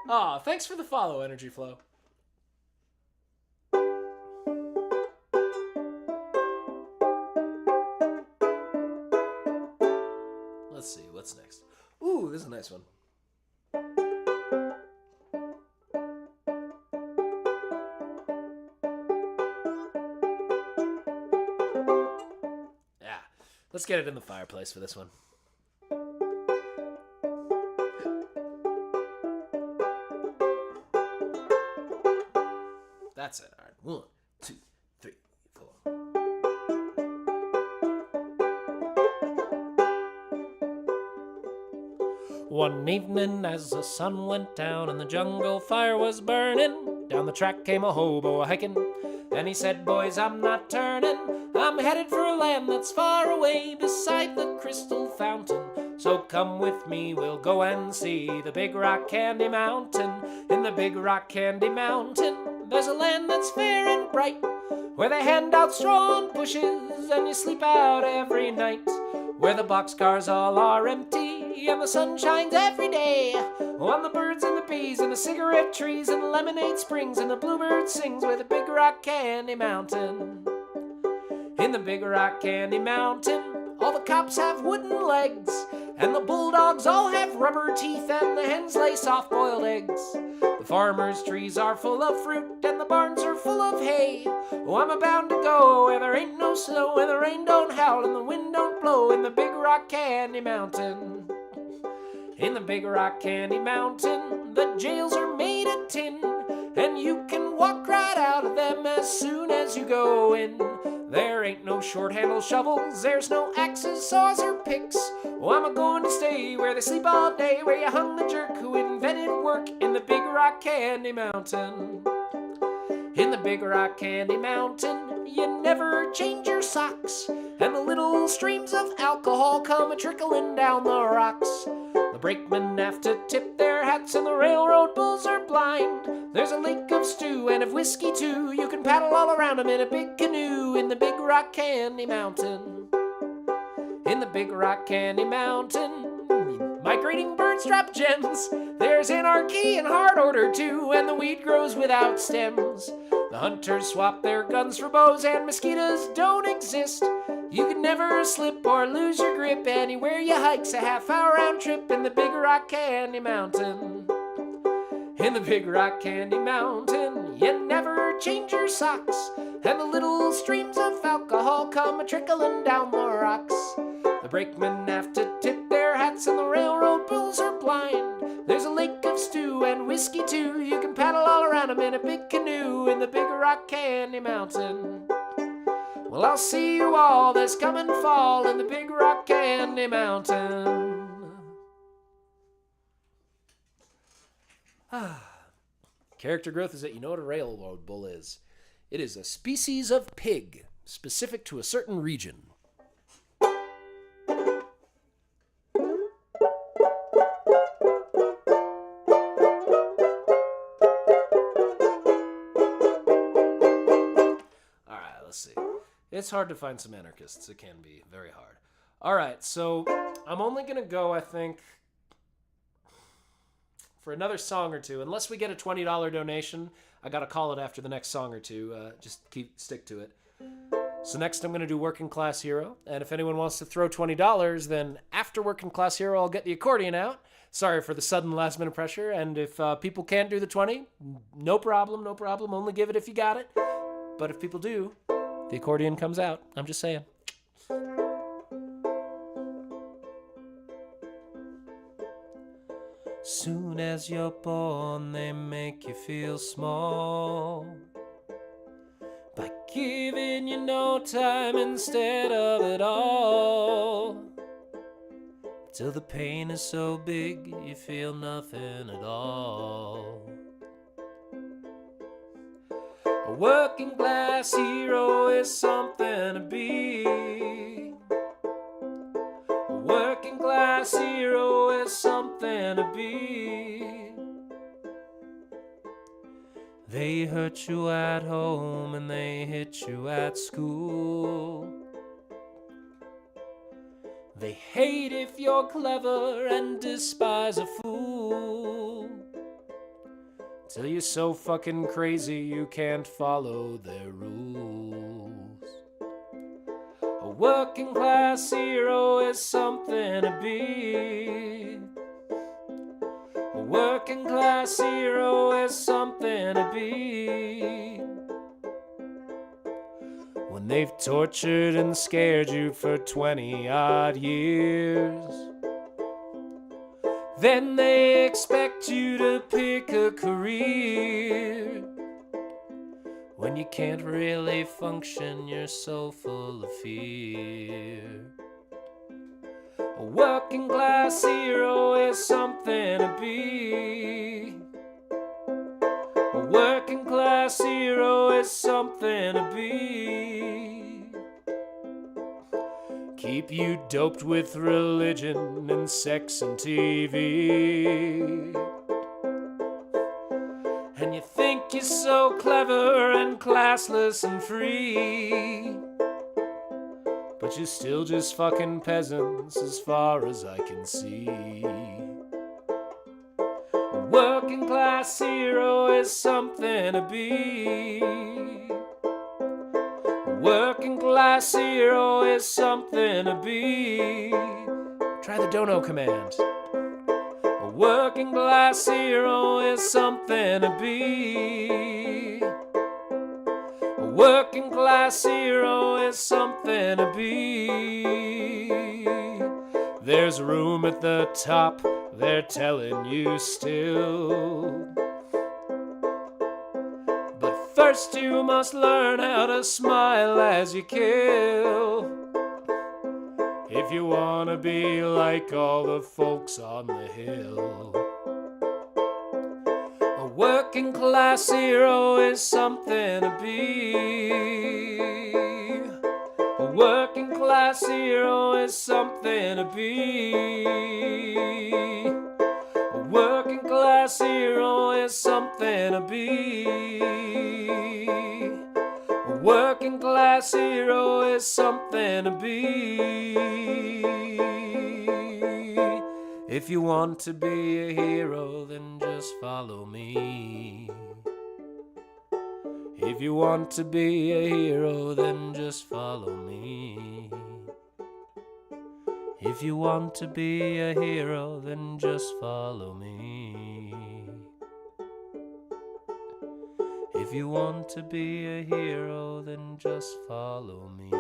Aw, thanks for the follow, Energy Flow. Let's see, what's next? Ooh, this is a nice one. Yeah, let's get it in the fireplace for this one. That's it. All right. 1, 2, 3, 4. One evening as the sun went down and the jungle fire was burning, down the track came a hobo a-hiking, and he said, boys, I'm not turning. I'm headed for a land that's far away beside the crystal fountain. So come with me, we'll go and see the Big Rock Candy Mountain. In the Big Rock Candy Mountain, there's a land that's fair and bright, where they hand out straw and bushes and you sleep out every night, where the boxcars all are empty and the sun shines every day on the birds and the bees and the cigarette trees and the lemonade springs and the bluebird sings, where the Big Rock Candy Mountain. In the Big Rock Candy Mountain, all the cops have wooden legs, and the bulldogs all have rubber teeth, and the hens lay soft-boiled eggs. The farmers' trees are full of fruit, and the barns are full of hay. Oh, I'm bound to go where there ain't no snow, where the rain don't howl and the wind don't blow, in the Big Rock Candy Mountain. In the Big Rock Candy Mountain, the jails are made of tin, and you can walk right out of them as soon as you go in. There ain't no short-handled shovels, there's no axes, saws, or picks. Oh, I'm a-going to stay where they sleep all day, where you hung the jerk who invented work, in the Big Rock Candy Mountain. In the Big Rock Candy Mountain, you never change your socks, and the little streams of alcohol come a-trickling down the rocks. The brakemen have to tip their hats, and the railroad bulls are blind. There's a lake of stew and of whiskey too. You can paddle all around 'em in a big canoe in the Big Rock Candy Mountain. In the Big Rock Candy Mountain, migrating birds drop gems. There's anarchy in hard order too, and the weed grows without stems. The hunters swap their guns for bows, and mosquitoes don't exist. You can never slip or lose your grip. Anywhere you hike's a half-hour round trip in the Big Rock Candy Mountain. In the Big Rock Candy Mountain, you never change your socks, and the little streams of alcohol come a-trickling down the rocks. The brakemen have to tip their hats, and the railroad bulls are blind. There's a lake of stew and whiskey too. You can paddle all around 'em in a big canoe in the Big Rock Candy Mountain. Well, I'll see you all this coming fall in the Big Rock Candy Mountain. Character growth is that you know what a railroad bull is. It is a species of pig, specific to a certain region. Alright, let's see. It's hard to find some anarchists. It can be very hard. Alright, so I'm only going to go, I think, for another song or two. Unless we get a $20 donation, I got to call it after the next song or two. Just stick to it. So next I'm going to do Working Class Hero. And if anyone wants to throw $20, then after Working Class Hero, I'll get the accordion out. Sorry for the sudden last minute pressure. And if people can't do the 20, no problem, no problem. Only give it if you got it. But if people do, the accordion comes out. I'm just saying. Soon as you're born, they make you feel small by giving you no time instead of it all. Till the pain is so big, you feel nothing at all. A working class hero is something to be. A working class hero is something to be. They hurt you at home and they hit you at school. They hate if you're clever and despise a fool. Till you're so fucking crazy you can't follow their rules. A working class hero is something to be. A working class hero is something to be. When they've tortured and scared you for 20-odd years, then they expect you to pick a career. When you can't really function, you're so full of fear. A working class hero is something to be. A working class hero is something to be. Keep you doped with religion and sex and TV. And you think you're so clever and classless and free, but you're still just fucking peasants as far as I can see. A working class hero is something to be. A working class hero is something to be. Try the dono command. A working class hero is something to be. A working class hero is something to be. There's room at the top, they're telling you still. But first you must learn how to smile as you kill. If you wanna be like all the folks on the hill. A working class hero is something to be. A working class hero is something to be. A working class hero is something to be. A working class hero is something to be. If you want to be a hero, then just follow me. If you want to be a hero, then just follow me. If you want to be a hero, then just follow me. If you want to be a hero, then just follow me.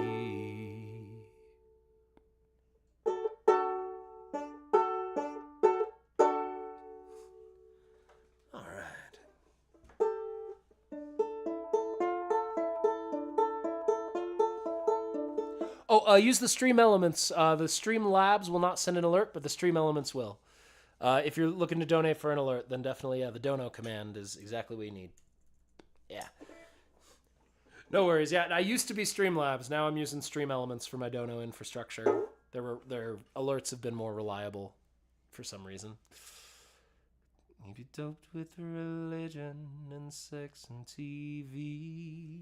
All right. Oh, use the stream elements. The stream labs will not send an alert, but the stream elements will. If you're looking to donate for an alert, then definitely, yeah, the dono command is exactly what you need. Yeah. No worries. Yeah, I used to be Streamlabs. Now I'm using Stream Elements for my dono infrastructure. Their alerts have been more reliable for some reason. Maybe doped with religion and sex and TV.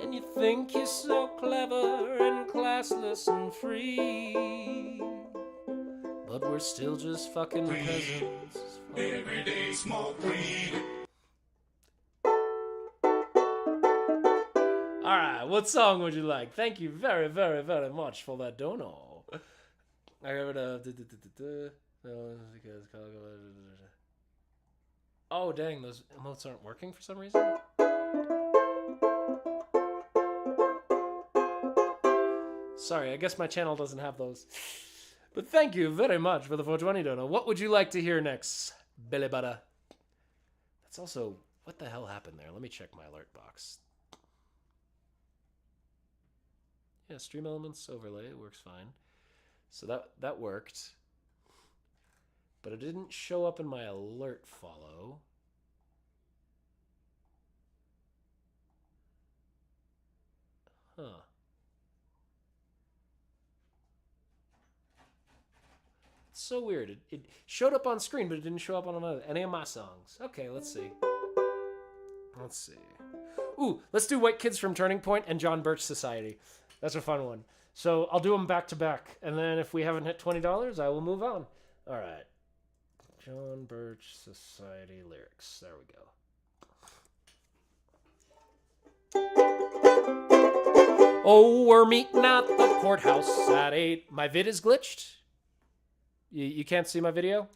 And you think you're so clever and classless and free. But we're still just fucking peasants. Every day smoke weed. Alright, what song would you like? Thank you very, very, very much for that dono. I got Oh, dang, those emotes aren't working for some reason? Sorry, I guess my channel doesn't have those. But thank you very much for the 420 dono. What would you like to hear next, Billy Butter? That's also... What the hell happened there? Let me check my alert box. Yeah, Stream Elements overlay, it works fine. So that worked. But it didn't show up in my alert follow. Huh. It's so weird. It showed up on screen, but it didn't show up on any of my songs. Okay, let's see. Let's see. Ooh, let's do White Kids from Turning Point and John Birch Society. That's a fun one. So I'll do them back to back. And then if we haven't hit $20, I will move on. All right. John Birch Society lyrics. There we go. Oh, we're meeting at the courthouse at 8. My vid is glitched. You can't see my video?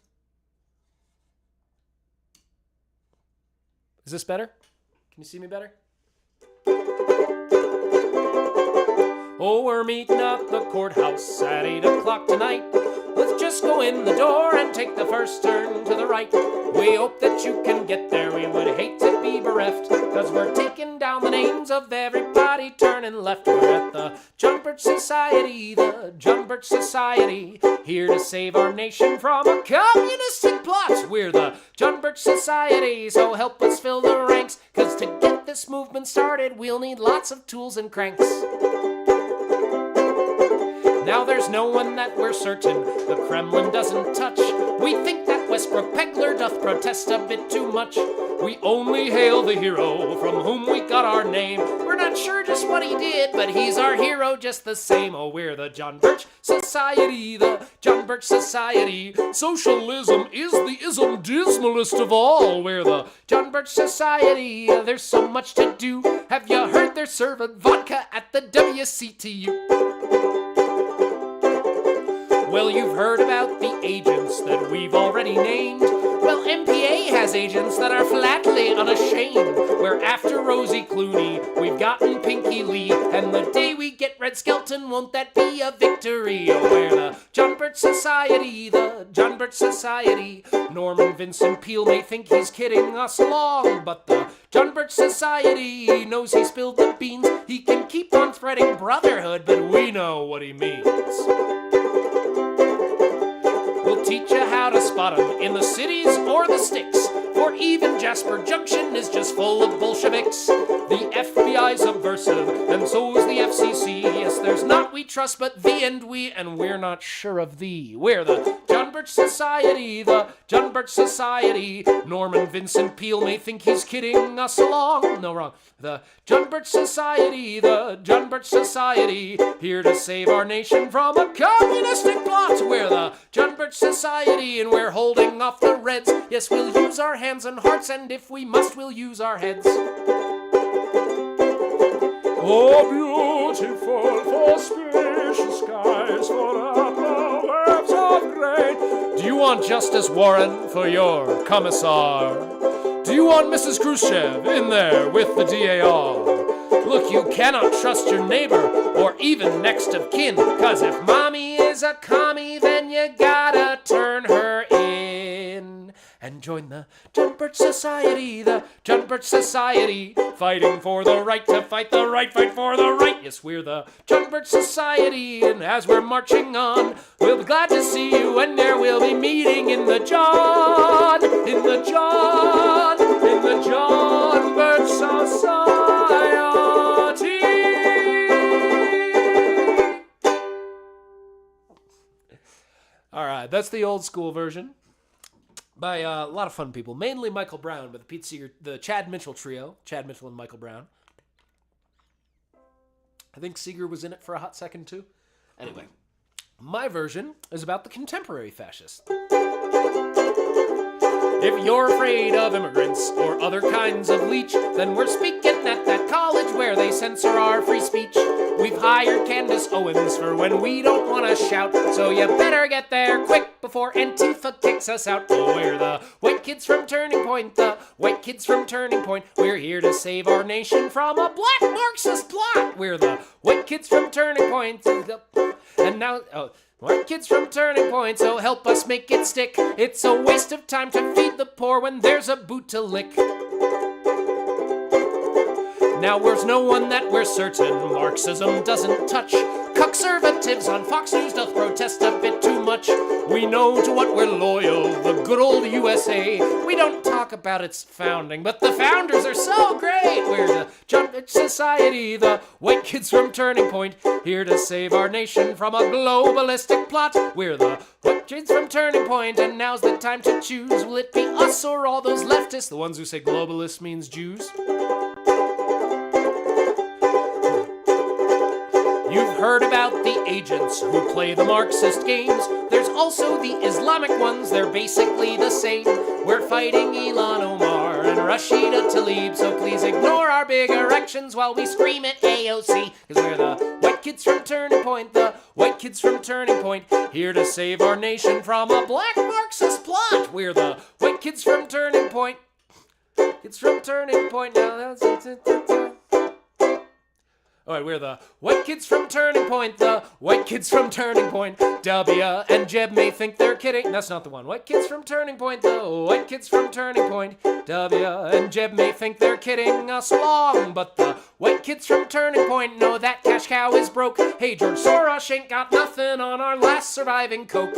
Is this better? Can you see me better? Oh, we're meeting at the courthouse at 8 o'clock tonight. Let's just go in the door and take the first turn to the right. We hope that you can get there. We would hate to be bereft, cause we're taking down the names of everybody turning left. We're at the John Birch Society, the John Birch Society, here to save our nation from a communistic plot. We're the John Birch Society, so help us fill the ranks, cause to get this movement started, we'll need lots of tools and cranks. Now there's no one that we're certain the Kremlin doesn't touch. We think that Westbrook Pegler doth protest a bit too much. We only hail the hero from whom we got our name. We're not sure just what he did, but he's our hero just the same. Oh, we're the John Birch Society, the John Birch Society. Socialism is the ism dismalest of all. We're the John Birch Society. There's so much to do. Have you heard they're serving vodka at the WCTU? Well, you've heard about the agents that we've already named. Well, MPA has agents that are flatly unashamed. We're after Rosie Clooney, we've gotten Pinky Lee, and the day we get Red Skelton, won't that be a victory? Oh, we're the John Birch Society, the John Birch Society. Norman Vincent Peale may think he's kidding us along, but the John Birch Society knows he spilled the beans. He can keep on spreading brotherhood, but we know what he means. We'll teach you how to spot 'em in the cities or the sticks. For even Jasper Junction is just full of Bolsheviks. The FBI's subversive, and so's the FCC. Yes, there's not we trust, but thee and we, and we're not sure of thee. We're the John Birch Society, the John Birch Society. Norman Vincent Peale may think he's kidding us along. No, wrong. The John Birch Society, the John Birch Society. Here to save our nation from a communistic plot. We're the John Birch Society, and we're holding off the Reds. Yes, we'll use our hands and hearts, and if we must, we'll use our heads. Oh, beautiful for spacious skies, for up the waves of grain. Do you want Justice Warren for your commissar? Do you want Mrs. Khrushchev in there with the DAR? Look, you cannot trust your neighbor or even next of kin, 'cause if mommy is a commie, then you gotta turn her in. And join the John Birch Society, the John Birch Society, fighting for the right to fight the right, fight for the right. Yes, we're the John Birch Society, and as we're marching on, we'll be glad to see you, and there we'll be meeting in the John Birch Society. All right, that's the old school version by a lot of fun people, mainly Michael Brown, but the Chad Mitchell trio, Chad Mitchell and Michael Brown. I think Seeger was in it for a hot second too. Anyway, my version is about the contemporary fascists. If you're afraid of immigrants or other kinds of leech, then we're speaking at that college where they censor our free speech. We've hired Candace Owens for when we don't want to shout, so you better get there quick before Antifa kicks us out. Oh, we're the white kids from Turning Point, the white kids from Turning Point. We're here to save our nation from a black Marxist plot. We're the white kids from Turning Point, and now... White kids from Turning Point, so help us make it stick. It's a waste of time to feed the poor when there's a boot to lick. Now there's no one that we're certain Marxism doesn't touch. Conservatives on Fox News doth protest a bit too much. We know to what we're loyal, the good old USA. We don't talk about its founding, but the founders are so great. We're the John Birch Society, the white kids from Turning Point, here to save our nation from a globalistic plot. We're the white kids from Turning Point, and now's the time to choose. Will it be us or all those leftists, the ones who say globalist means Jews? You've heard about the agents who play the Marxist games. There's also the Islamic ones, they're basically the same. We're fighting Ilhan Omar and Rashida Tlaib, so please ignore our big erections while we scream at AOC. Cause we're the white kids from Turning Point, the white kids from Turning Point, here to save our nation from a black Marxist plot. We're the white kids from Turning Point. Kids from Turning Point now. Alright, we're the white kids from Turning Point, the white kids from Turning Point. W and Jeb may think they're kidding. That's not the one. White kids from Turning Point, the white kids from Turning Point. W and Jeb may think they're kidding us along, but the white kids from Turning Point know that cash cow is broke. Hey, George Soros ain't got nothing on our last surviving Coke.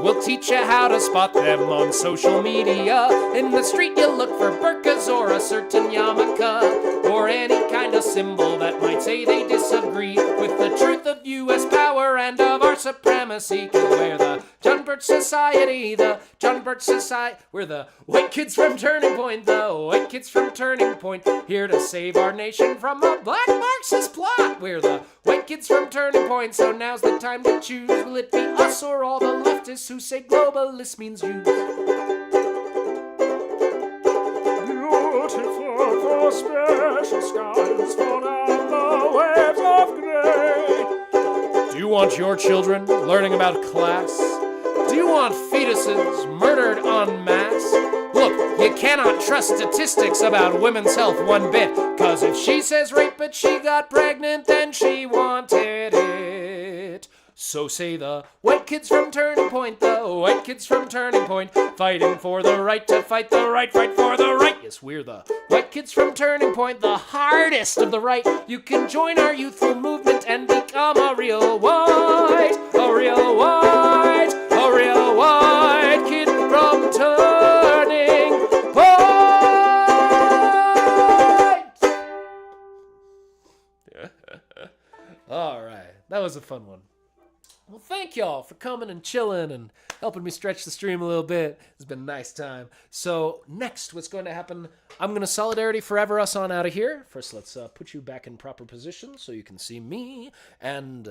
We'll teach you how to spot them on social media. In the street you look for burqas or a certain yarmulke, or any kind of symbol that might say they disagree with the truth of U.S. power and of our supremacy. 'Cause we're the John Birch Society, the John Birch Society. We're the white kids from Turning Point, the white kids from Turning Point, here to save our nation from a black Marxist plot. We're the white kids from Turning Point, so now's the time to choose. Will it be us or all the leftists who say globalist means Jews? Beautiful for special skies, for down the waves of grey. Do you want your children learning about class? Do you want fetuses murdered en masse? Look, you cannot trust statistics about women's health one bit, 'cause if she says rape but she got pregnant, then she wanted it. So say the white kids from Turning Point, the white kids from Turning Point, fighting for the right to fight the right, fight for the right. Yes, we're the white kids from Turning Point, the hardest of the right. You can join our youthful movement and become a real white, a real white kid from Turning Point. All right, that was a fun one. Well, thank y'all for coming and chilling and helping me stretch the stream a little bit. It's been a nice time. So next, what's going to happen, I'm going to Solidarity Forever us on out of here. First, let's put you back in proper position so you can see me. And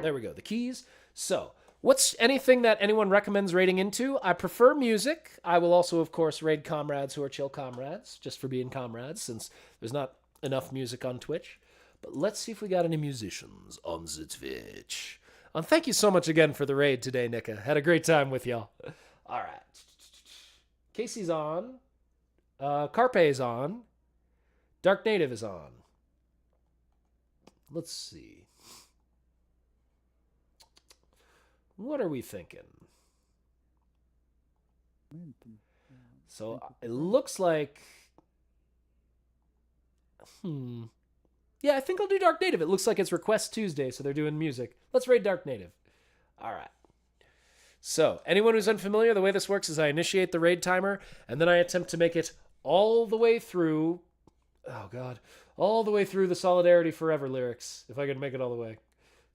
there we go, the keys. So what's anything that anyone recommends raiding into? I prefer music. I will also, of course, raid comrades who are chill comrades, just for being comrades, since there's not enough music on Twitch. But let's see if we got any musicians on the Twitch. And thank you so much again for the raid today, Nika. Had a great time with y'all. All right. Casey's on. Carpe's on. Dark Native is on. Let's see. What are we thinking? So it looks like... Yeah, I think I'll do Dark Native. It looks like it's Request Tuesday, so they're doing music. Let's raid Dark Native. All right. So, anyone who's unfamiliar, the way this works is I initiate the raid timer, and then I attempt to make it all the way through... Oh, God. All the way through the Solidarity Forever lyrics, if I can make it all the way.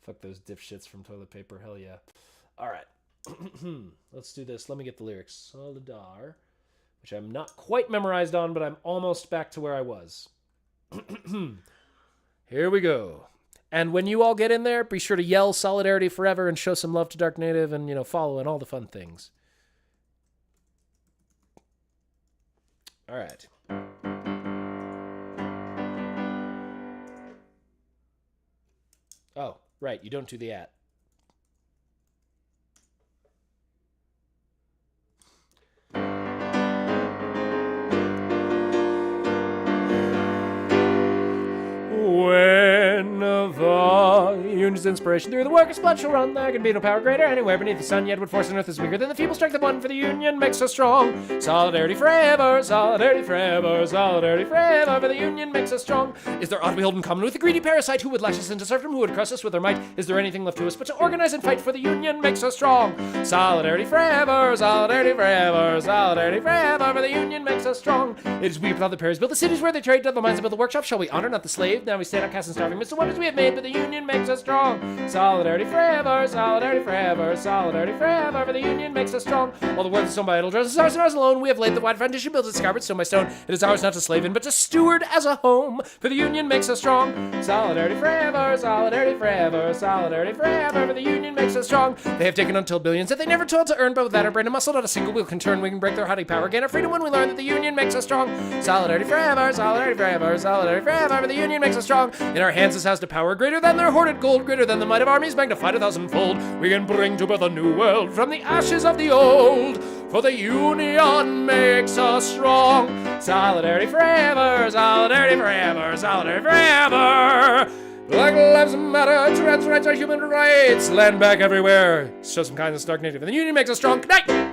Fuck those dipshits from Toilet Paper. Hell yeah. All right. Let's do this. Let me get the lyrics. Solidar, which I'm not quite memorized on, but I'm almost back to where I was. Here we go. And when you all get in there, be sure to yell Solidarity Forever and show some love to Dark Native and, follow and all the fun things. All right. Oh, right. You don't do the @ When the union's inspiration through the workers' blood shall run, there can be no power greater anywhere beneath the sun, yet would force on earth is weaker than the feeble strength of one, for the union makes us strong. Solidarity forever, solidarity forever, solidarity forever, for the union makes us strong. Is there aught we hold in common with the greedy parasite who would lash us into serfdom, who would crush us with their might? Is there anything left to us but to organize and fight, for the union makes us strong? Solidarity forever, solidarity forever, solidarity forever, for the union makes us strong. It is we without the pairs build the cities where they trade, done the mines and build the workshop. Shall we honor not the slave? Now we stand outcast and starving, midst the wonders we have made, but the union makes us strong. Solidarity forever, solidarity forever, solidarity forever, for the union makes us strong. All the words are sown by idle dresses, ours and ours alone. We have laid the wide foundation, built it scarred stone by stone. It is ours not to slave in, but to steward as a home, for the union makes us strong. Solidarity forever, solidarity forever, solidarity forever, for the union makes us strong. They have taken untold billions that they never told to earn, but with that our brain and muscle, not a single wheel can turn. We can break their haughty power, gain our freedom when we learn that the union makes us strong. Solidarity forever, solidarity forever, solidarity forever, for the union makes us strong. In our hands is housed a power greater than their hoarded gold, greater than the might of armies magnified 1,000-fold. We can bring to birth a new world from the ashes of the old, for the union makes us strong. Solidarity forever, solidarity forever, solidarity forever. Black lives matter, trans rights are human rights. Land back everywhere. Show some kindness, Dark Native. And the union makes us strong. Good night.